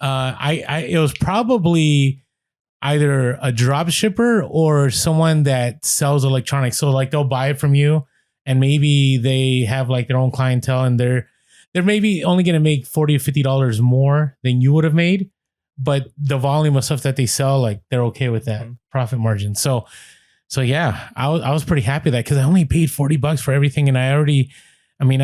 It was probably either a drop shipper or someone that sells electronics. So like they'll buy it from you, and maybe they have like their own clientele, and they're maybe only going to make $40 or $50 more than you would have made, but the volume of stuff that they sell, like they're okay with that profit margin. So yeah, I was pretty happy that because I only paid $40 for everything, and I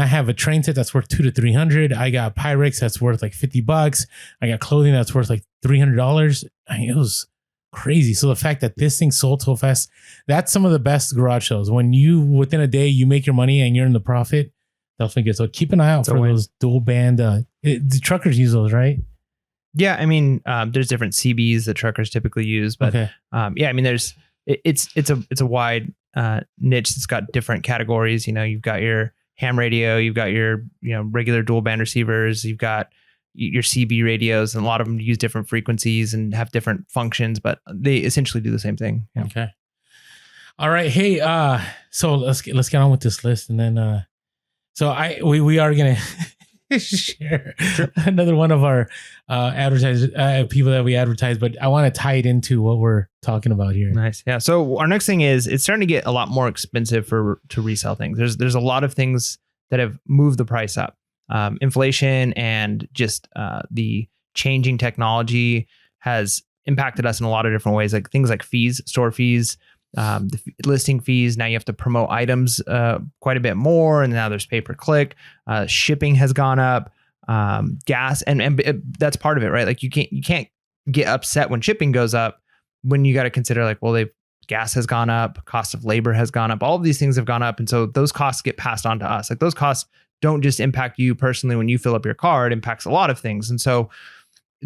have a train set that's worth $200 to $300. I got Pyrex that's worth like $50. I got clothing that's worth like $300. It was crazy. So the fact that this thing sold so fast, that's some of the best garage sales. When within a day you make your money and you're in the profit. Definitely good. So keep an eye out for those dual band. The truckers use those, right? Yeah, there's different CBs that truckers typically use, but yeah, it's a wide niche that's got different categories. You've got your ham radio, you've got your regular dual band receivers, you've got your CB radios, and a lot of them use different frequencies and have different functions, but they essentially do the same thing. Yeah. Okay. All right. Hey, so let's get on with this list, and then. So we are going to share another one of our advertisers, people that we advertise, but I want to tie it into what we're talking about here. Nice. Yeah. So our next thing is it's starting to get a lot more expensive to resell things. There's a lot of things that have moved the price up. Inflation and just the changing technology has impacted us in a lot of different ways, like things like fees, store fees. The listing fees. Now you have to promote items quite a bit more, and now there's pay-per-click. Shipping has gone up. Gas and that's part of it, right? Like you can't get upset when shipping goes up when you got to consider like, well, gas has gone up, cost of labor has gone up. All of these things have gone up, and so those costs get passed on to us. Like those costs don't just impact you personally when you fill up your car; it impacts a lot of things. And so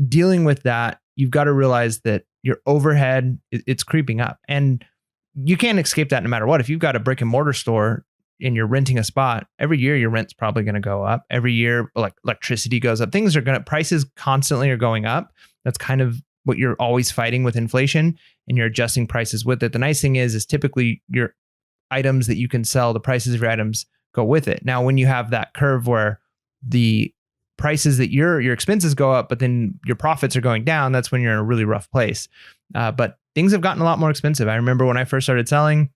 dealing with that, you've got to realize that your overhead it's creeping up, and you can't escape that no matter what. If you've got a brick and mortar store and you're renting a spot, every year your rent's probably going to go up. Every year, like electricity goes up. Prices constantly are going up. That's kind of what you're always fighting with inflation, and you're adjusting prices with it. The nice thing is typically your items that you can sell, the prices of your items go with it. Now, when you have that curve where the prices that your expenses go up, but then your profits are going down, that's when you're in a really rough place. But things have gotten a lot more expensive. I remember when I first started selling,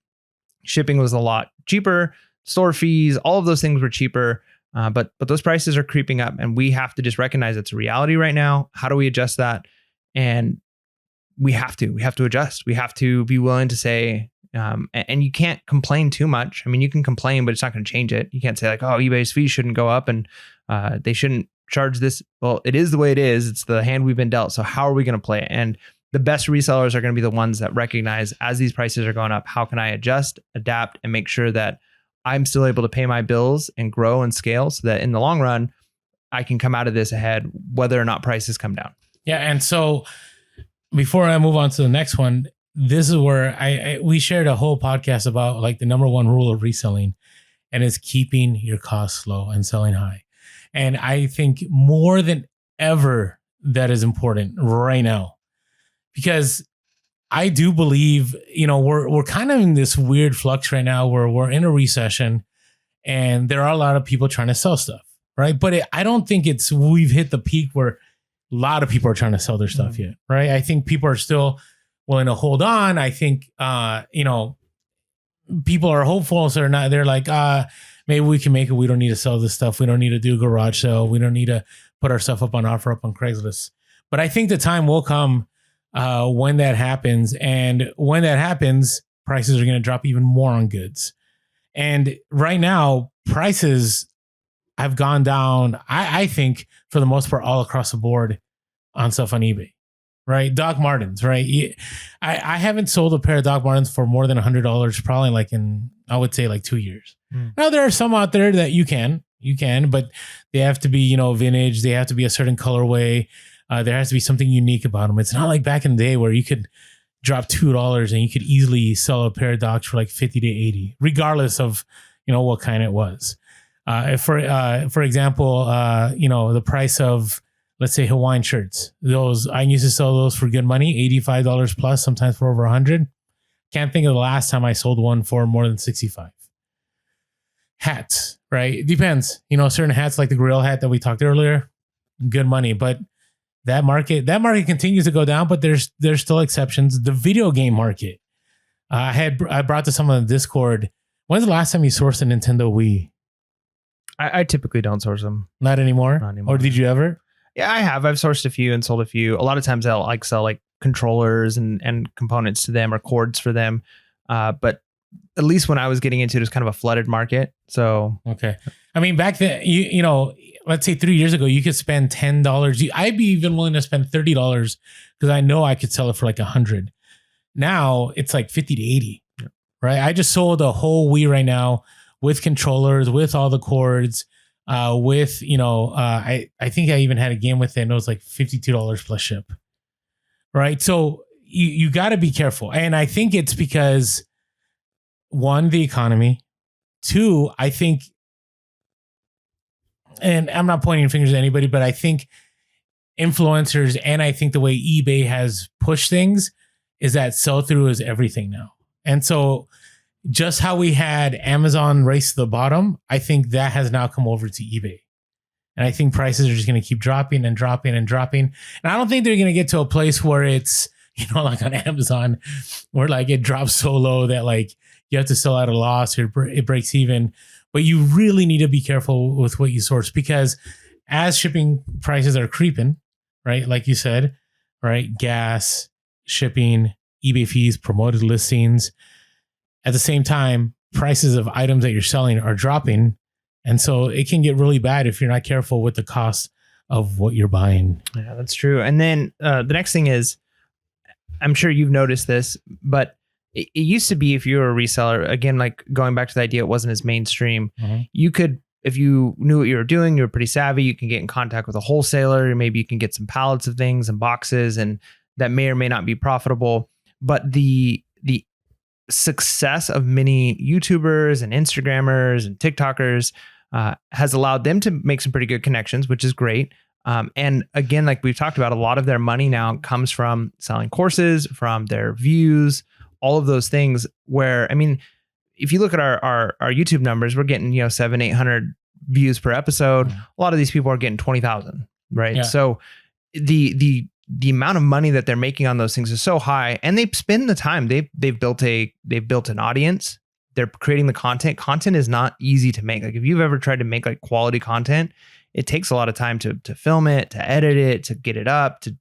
shipping was a lot cheaper. Store fees, all of those things were cheaper. But those prices are creeping up, and we have to just recognize it's a reality right now. How do we adjust that? And we have to adjust. We have to be willing to say, and you can't complain too much. I mean, you can complain, but it's not going to change it. You can't say like, oh, eBay's fees shouldn't go up and they shouldn't charge this. Well, it is the way it is. It's the hand we've been dealt. So how are we going to play it? And the best resellers are going to be the ones that recognize as these prices are going up, how can I adjust, adapt, and make sure that I'm still able to pay my bills and grow and scale so that in the long run, I can come out of this ahead, whether or not prices come down. Yeah. And so before I move on to the next one, this is where we shared a whole podcast about like the number one rule of reselling, and it's keeping your costs low and selling high. And I think more than ever, that is important right now, because I do believe, we're kind of in this weird flux right now where we're in a recession and there are a lot of people trying to sell stuff, right? But I don't think we've hit the peak where a lot of people are trying to sell their stuff yet, right? I think people are still willing to hold on. I think, people are hopeful. So they're like, maybe we can make it. We don't need to sell this stuff. We don't need to do a garage sale. We don't need to put our stuff up on Craigslist. But I think the time will come when that happens. And when that happens, prices are going to drop even more on goods. And right now, prices have gone down, I think, for the most part, all across the board on stuff on eBay. Right. Doc Martens. Right. I haven't sold a pair of Doc Martens for more than $100, probably like I would say like 2 years. Now, there are some out there that you can, but they have to be, vintage. They have to be a certain colorway. There has to be something unique about them. It's not like back in the day where you could drop $2 and you could easily sell a pair of Docs for like 50 to 80, regardless of, what kind it was. For example, the price of, let's say, Hawaiian shirts. Those I used to sell those for good money, $85 plus, sometimes for over 100. Can't think of the last time I sold one for more than 65. Hats, right? It depends. Certain hats like the grill hat that we talked earlier, good money. But that market continues to go down, but there's still exceptions. The video game market. I brought to someone on Discord. When's the last time you sourced a Nintendo Wii? I typically don't source them. Not anymore? Not anymore. Or did you ever? Yeah, I have. I've sourced a few and sold a few. A lot of times I'll sell like controllers and components to them or cords for them. But at least when I was getting into it, it was kind of a flooded market. So okay. I mean, back then, let's say 3 years ago, you could spend $10. I'd be even willing to spend $30 because I know I could sell it for like 100. Now it's like 50 to 80. Yeah. Right. I just sold a whole Wii right now with controllers, with all the cords. I think I even had a game with it and it was like $52 plus ship. Right. So you got to be careful. And I think it's because, one, the economy. Two, I think, and I'm not pointing fingers at anybody, but I think influencers and I think the way eBay has pushed things is that sell through is everything now. And so just how we had Amazon race to the bottom, I think that has now come over to eBay. And I think prices are just going to keep dropping and dropping and dropping. And I don't think they're going to get to a place where it's, like on Amazon, where like it drops so low that like you have to sell at a loss or it breaks even. But you really need to be careful with what you source, because as shipping prices are creeping, right? Like you said, right? Gas, shipping, eBay fees, promoted listings. At the same time, prices of items that you're selling are dropping. And so it can get really bad if you're not careful with the cost of what you're buying. Yeah, that's true. And then the next thing is, I'm sure you've noticed this, but it used to be if you were a reseller, again, like going back to the idea, it wasn't as mainstream. Mm-hmm. You could, if you knew what you were doing, you were pretty savvy, you can get in contact with a wholesaler. Maybe you can get some pallets of things and boxes, and that may or may not be profitable. But the success of many YouTubers and Instagrammers and TikTokers has allowed them to make some pretty good connections, which is great. And again, like we've talked about, a lot of their money now comes from selling courses, from their views, all of those things. Where, I mean, if you look at our YouTube numbers, we're getting 700-800 views per episode. A lot of these people are getting 20,000, right? Yeah. So the amount of money that they're making on those things is so high, and they spend the time. They've built an audience. they're creating the content. Content is not easy to make. Like if you've ever tried to make like quality content, it takes a lot of time to film it, to edit it, to get it up, to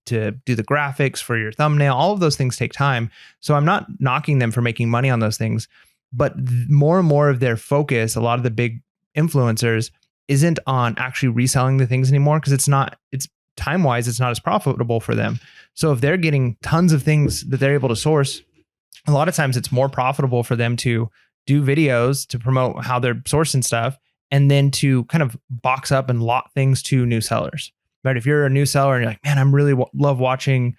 do the graphics for your thumbnail. All of those things take time. So I'm not knocking them for making money on those things, but more and more of their focus, a lot of the big influencers, isn't on actually reselling the things anymore, because it's time-wise, it's not as profitable for them. So if they're getting tons of things that they're able to source, a lot of times it's more profitable for them to do videos to promote how they're sourcing stuff, and then to kind of box up and lot things to new sellers, right? If you're a new seller and you're like, man, I'm really love watching,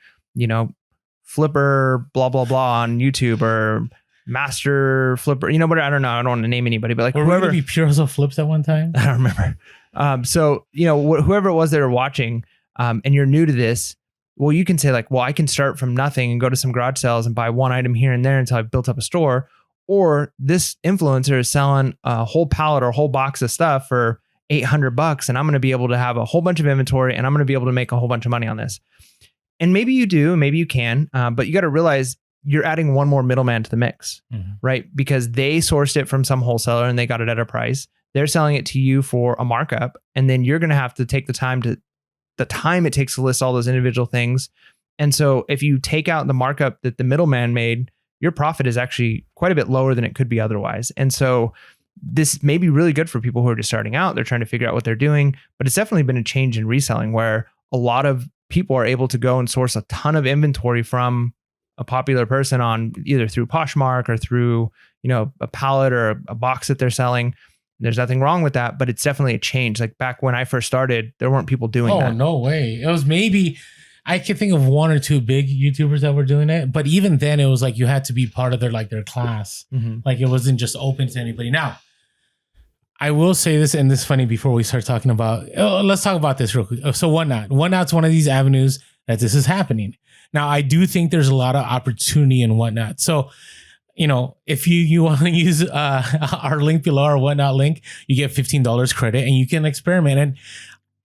Flipper, blah, blah, blah on YouTube, or Master Flipper, whatever. I don't know. I don't want to name anybody, but like whoever. Be Puros of Flips at one time. I don't remember. So, whoever it was they were watching, and you're new to this, well, you can say like, well, I can start from nothing and go to some garage sales and buy one item here and there until I've built up a store. Or this influencer is selling a whole pallet or a whole box of stuff for $800, and I'm going to be able to have a whole bunch of inventory, and I'm going to be able to make a whole bunch of money on this. And maybe you do, maybe you can, but you got to realize you're adding one more middleman to the mix, right? Because they sourced it from some wholesaler and they got it at a price. They're selling it to you for a markup, and then you're going to have to take the time it takes to list all those individual things. And so if you take out the markup that the middleman made, your profit is actually quite a bit lower than it could be otherwise. And so this may be really good for people who are just starting out. They're trying to figure out what they're doing, but it's definitely been a change in reselling where a lot of people are able to go and source a ton of inventory from a popular person on either through Poshmark or through, a pallet or a box that they're selling. There's nothing wrong with that, but it's definitely a change. Like back when I first started, there weren't people doing that. Oh, no way. It was maybe, I could think of one or two big YouTubers that were doing it, but even then it was like you had to be part of their class. Like it wasn't just open to anybody. Now, I will say this, and this is funny before we start talking about, let's talk about this real quick. So Whatnot. Whatnot's one of these avenues that this is happening. Now, I do think there's a lot of opportunity in Whatnot. So, if you want to use our link below, our Whatnot link, you get $15 credit and you can experiment. And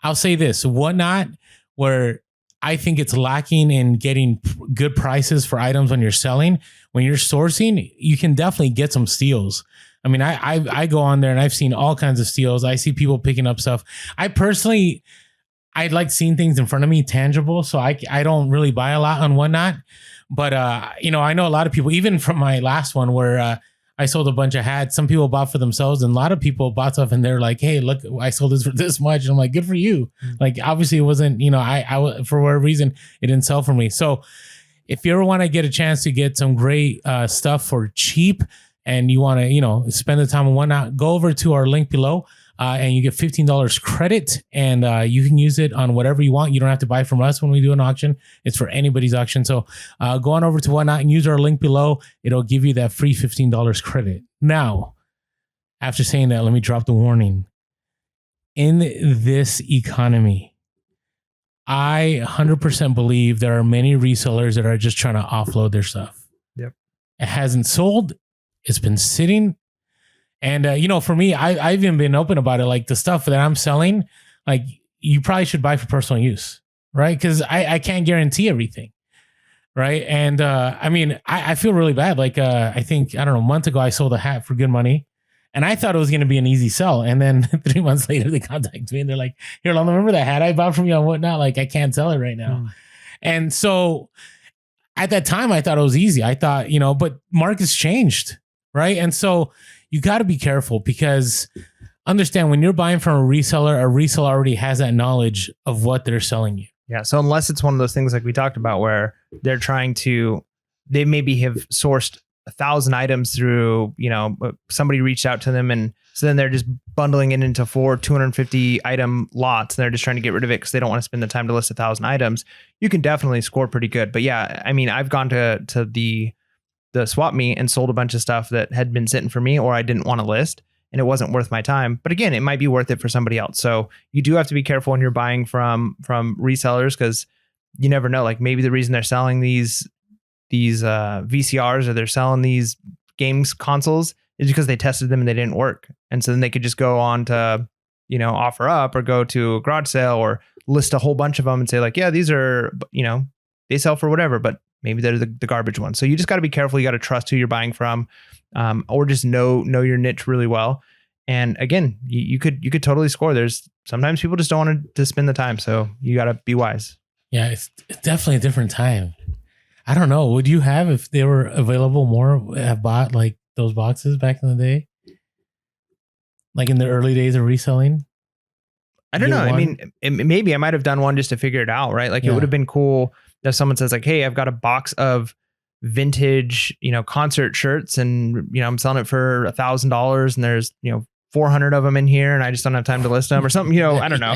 I'll say this, Whatnot, where I think it's lacking in getting good prices for items when you're selling, when you're sourcing, you can definitely get some steals. I mean, I go on there and I've seen all kinds of steals. I see people picking up stuff. I like seeing things in front of me, tangible. So I don't really buy a lot on Whatnot. But, I know a lot of people, even from my last one where I sold a bunch of hats, some people bought for themselves, and a lot of people bought stuff and they're like, hey, look, I sold this for this much. And I'm like, good for you. Like, obviously it wasn't, I for whatever reason, it didn't sell for me. So if you ever want to get a chance to get some great stuff for cheap and you want to, spend the time on Whatnot, go over to our link below. And you get $15 credit, and you can use it on whatever you want. You don't have to buy from us when we do an auction. It's for anybody's auction. So go on over to Whatnot and use our link below. It'll give you that free $15 credit. Now, after saying that, let me drop the warning. In this economy, I 100% believe there are many resellers that are just trying to offload their stuff. Yep. It hasn't sold. It's been sitting. And, for me, I've even been open about it. Like the stuff that I'm selling, like you probably should buy for personal use, right? Because I can't guarantee everything, right? And I feel really bad. Like I think, I don't know, a month ago, I sold a hat for good money. And I thought it was going to be an easy sell. And then 3 months later, they contact me and they're like, here, Lon, remember that hat I bought from you on Whatnot? Like, I can't sell it right now. And so at that time, I thought it was easy. I thought, but markets changed, right? And so you got to be careful, because understand when you're buying from a reseller already has that knowledge of what they're selling you. Yeah. So unless it's one of those things like we talked about where they maybe have sourced 1,000 items through, somebody reached out to them, and so then they're just bundling it into 4 250 item lots, and they're just trying to get rid of it because they don't want to spend the time to list 1,000 items. You can definitely score pretty good. But yeah, I mean, I've gone to the swap meet and sold a bunch of stuff that had been sitting for me or I didn't want to list, and it wasn't worth my time. But again, it might be worth it for somebody else. So you do have to be careful when you're buying from resellers, because you never know. Like maybe the reason they're selling these VCRs or they're selling these games consoles is because they tested them and they didn't work. And so then they could just go on to, offer up or go to a garage sale or list a whole bunch of them and say like, yeah, these are, they sell for whatever, but maybe they're the garbage ones. So you just got to be careful. You got to trust who you're buying from. or just know your niche really well. And again, you could totally score. There's sometimes people just don't want to spend the time, so you got to be wise. Yeah, it's definitely a different time. I don't know. Would you have, if they were available more, have bought like those boxes back in the day? Like in the early days of reselling? I don't know. I mean, maybe I might have done one just to figure it out, right? Like it would have been cool if someone says like, hey, I've got a box of vintage, concert shirts and, I'm selling it for $1,000 and there's, 400 of them in here and I just don't have time to list them or something, I don't know.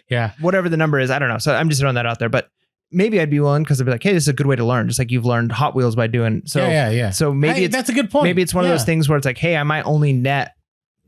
Yeah. Whatever the number is, I don't know. So I'm just throwing that out there, but maybe I'd be willing because I'd be like, hey, this is a good way to learn. Just like you've learned Hot Wheels by doing. So yeah. So maybe that's a good point. Maybe it's one of those things where it's like, hey, I might only net,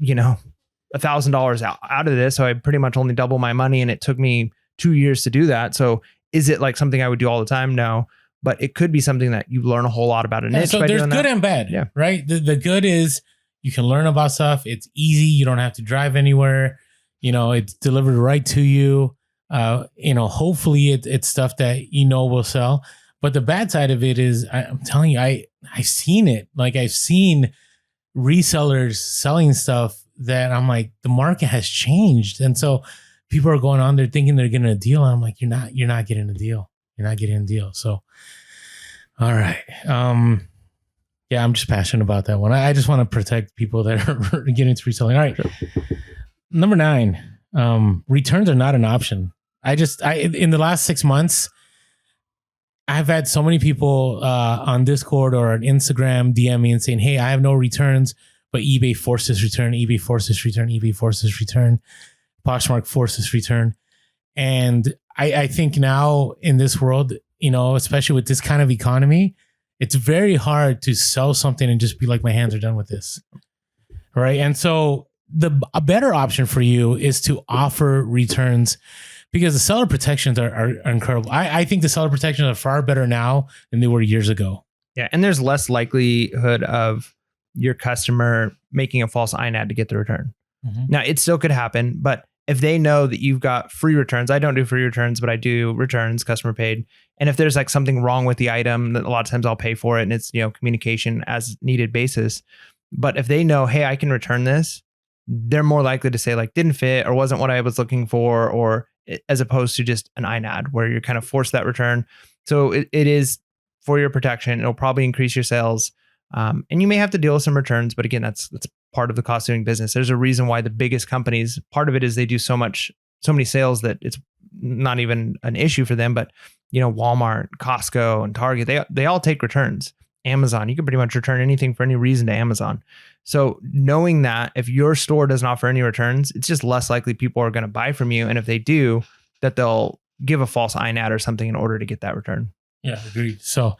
$1,000 out of this. So I pretty much only double my money and it took me 2 years to do that. So is it like something I would do all the time? No, but it could be something that you learn a whole lot about a niche. So there's good and bad, right? The good is you can learn about stuff. It's easy. You don't have to drive anywhere. It's delivered right to you. Hopefully it's stuff that will sell. But the bad side of it is, I'm telling you, I've seen it. Like I've seen resellers selling stuff that I'm like, the market has changed. And so people are going on there thinking they're getting a deal. And I'm like, you're not getting a deal. You're not getting a deal. So, all right. Yeah, I'm just passionate about that one. I just want to protect people that are getting into reselling. All right. Sure. Number 9, returns are not an option. In the last 6 months, I've had so many people on Discord or on Instagram DM me and saying, hey, I have no returns, but eBay forces return, eBay forces return, eBay forces return, Poshmark forces return. And I think now in this world, especially with this kind of economy, it's very hard to sell something and just be like, my hands are done with this. Right. And so a better option for you is to offer returns because the seller protections are incredible. I think the seller protections are far better now than they were years ago. Yeah. And there's less likelihood of your customer making a false INAD to get the return. Mm-hmm. Now, it still could happen, but if they know that you've got free returns, I don't do free returns, but I do returns, customer paid. And if there's like something wrong with the item, that a lot of times I'll pay for it and it's, communication as needed basis. But if they know, hey, I can return this, they're more likely to say like didn't fit or wasn't what I was looking for, or as opposed to just an INAD where you're kind of forced that return. So it is for your protection. It'll probably increase your sales. And you may have to deal with some returns, but again, that's part of the cost of doing business. There's a reason why the biggest companies, part of it is they do so many sales that it's not even an issue for them. But Walmart, Costco, and Target, they all take returns. Amazon, you can pretty much return anything for any reason to Amazon. So knowing that if your store doesn't offer any returns, it's just less likely people are going to buy from you. And if they do, that they'll give a false INAD or something in order to get that return. Yeah, agreed. So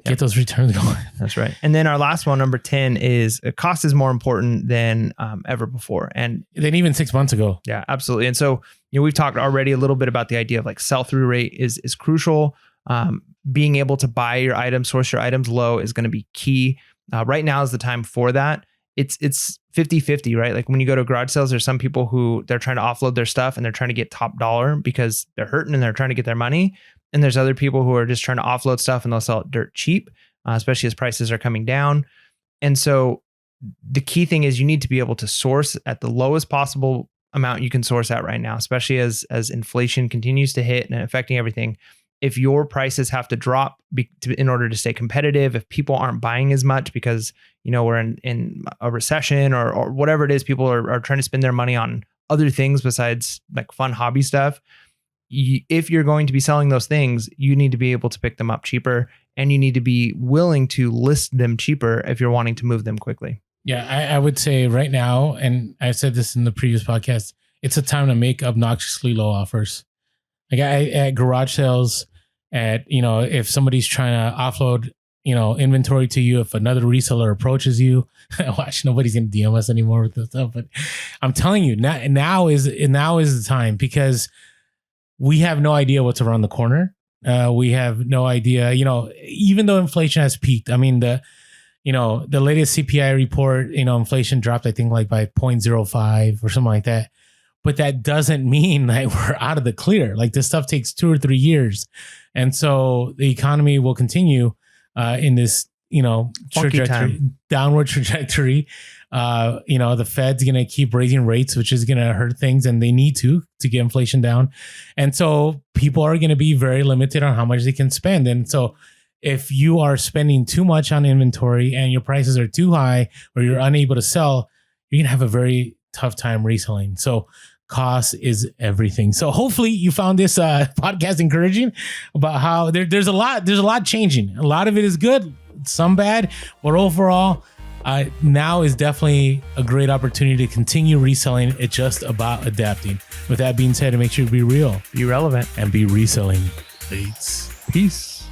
get those returns going. That's right. And then our last one, number 10, is cost is more important than ever before. And then even 6 months ago. Yeah, absolutely. And so, we've talked already a little bit about the idea of like sell-through rate is crucial. Being able to buy your items, source your items low is going to be key. Right now is the time for that. It's 50-50, right? Like when you go to garage sales, there's some people who they're trying to offload their stuff and they're trying to get top dollar because they're hurting and they're trying to get their money. And there's other people who are just trying to offload stuff and they'll sell it dirt cheap, especially as prices are coming down. And so the key thing is you need to be able to source at the lowest possible amount you can source at right now, especially as inflation continues to hit and affecting everything. If your prices have to drop in order to stay competitive, if people aren't buying as much because, we're in a recession or whatever it is, people are trying to spend their money on other things besides like fun hobby stuff. If you're going to be selling those things, you need to be able to pick them up cheaper and you need to be willing to list them cheaper if you're wanting to move them quickly. Yeah, I would say right now, and I said this in the previous podcast, it's a time to make obnoxiously low offers. Like at garage sales, if somebody's trying to offload, inventory to you, if another reseller approaches you, watch, nobody's going to DM us anymore with this stuff. But I'm telling you, now is the time because we have no idea what's around the corner. We have no idea, even though inflation has peaked. I mean, the latest CPI report, inflation dropped, I think like by 0.05 or something like that. But that doesn't mean that we're out of the clear. Like this stuff takes 2 or 3 years. And so the economy will continue in this, Funky downward trajectory. The Fed's going to keep raising rates, which is going to hurt things, and they need to get inflation down. And so people are going to be very limited on how much they can spend. And so if you are spending too much on inventory and your prices are too high or you're unable to sell, you're going to have a very tough time reselling. So cost is everything. So hopefully you found this podcast encouraging about how there's a lot changing. A lot of it is good, some bad, but overall, now is definitely a great opportunity to continue reselling. It's just about adapting. With that being said, make sure to be real, be relevant, and be reselling. Peace.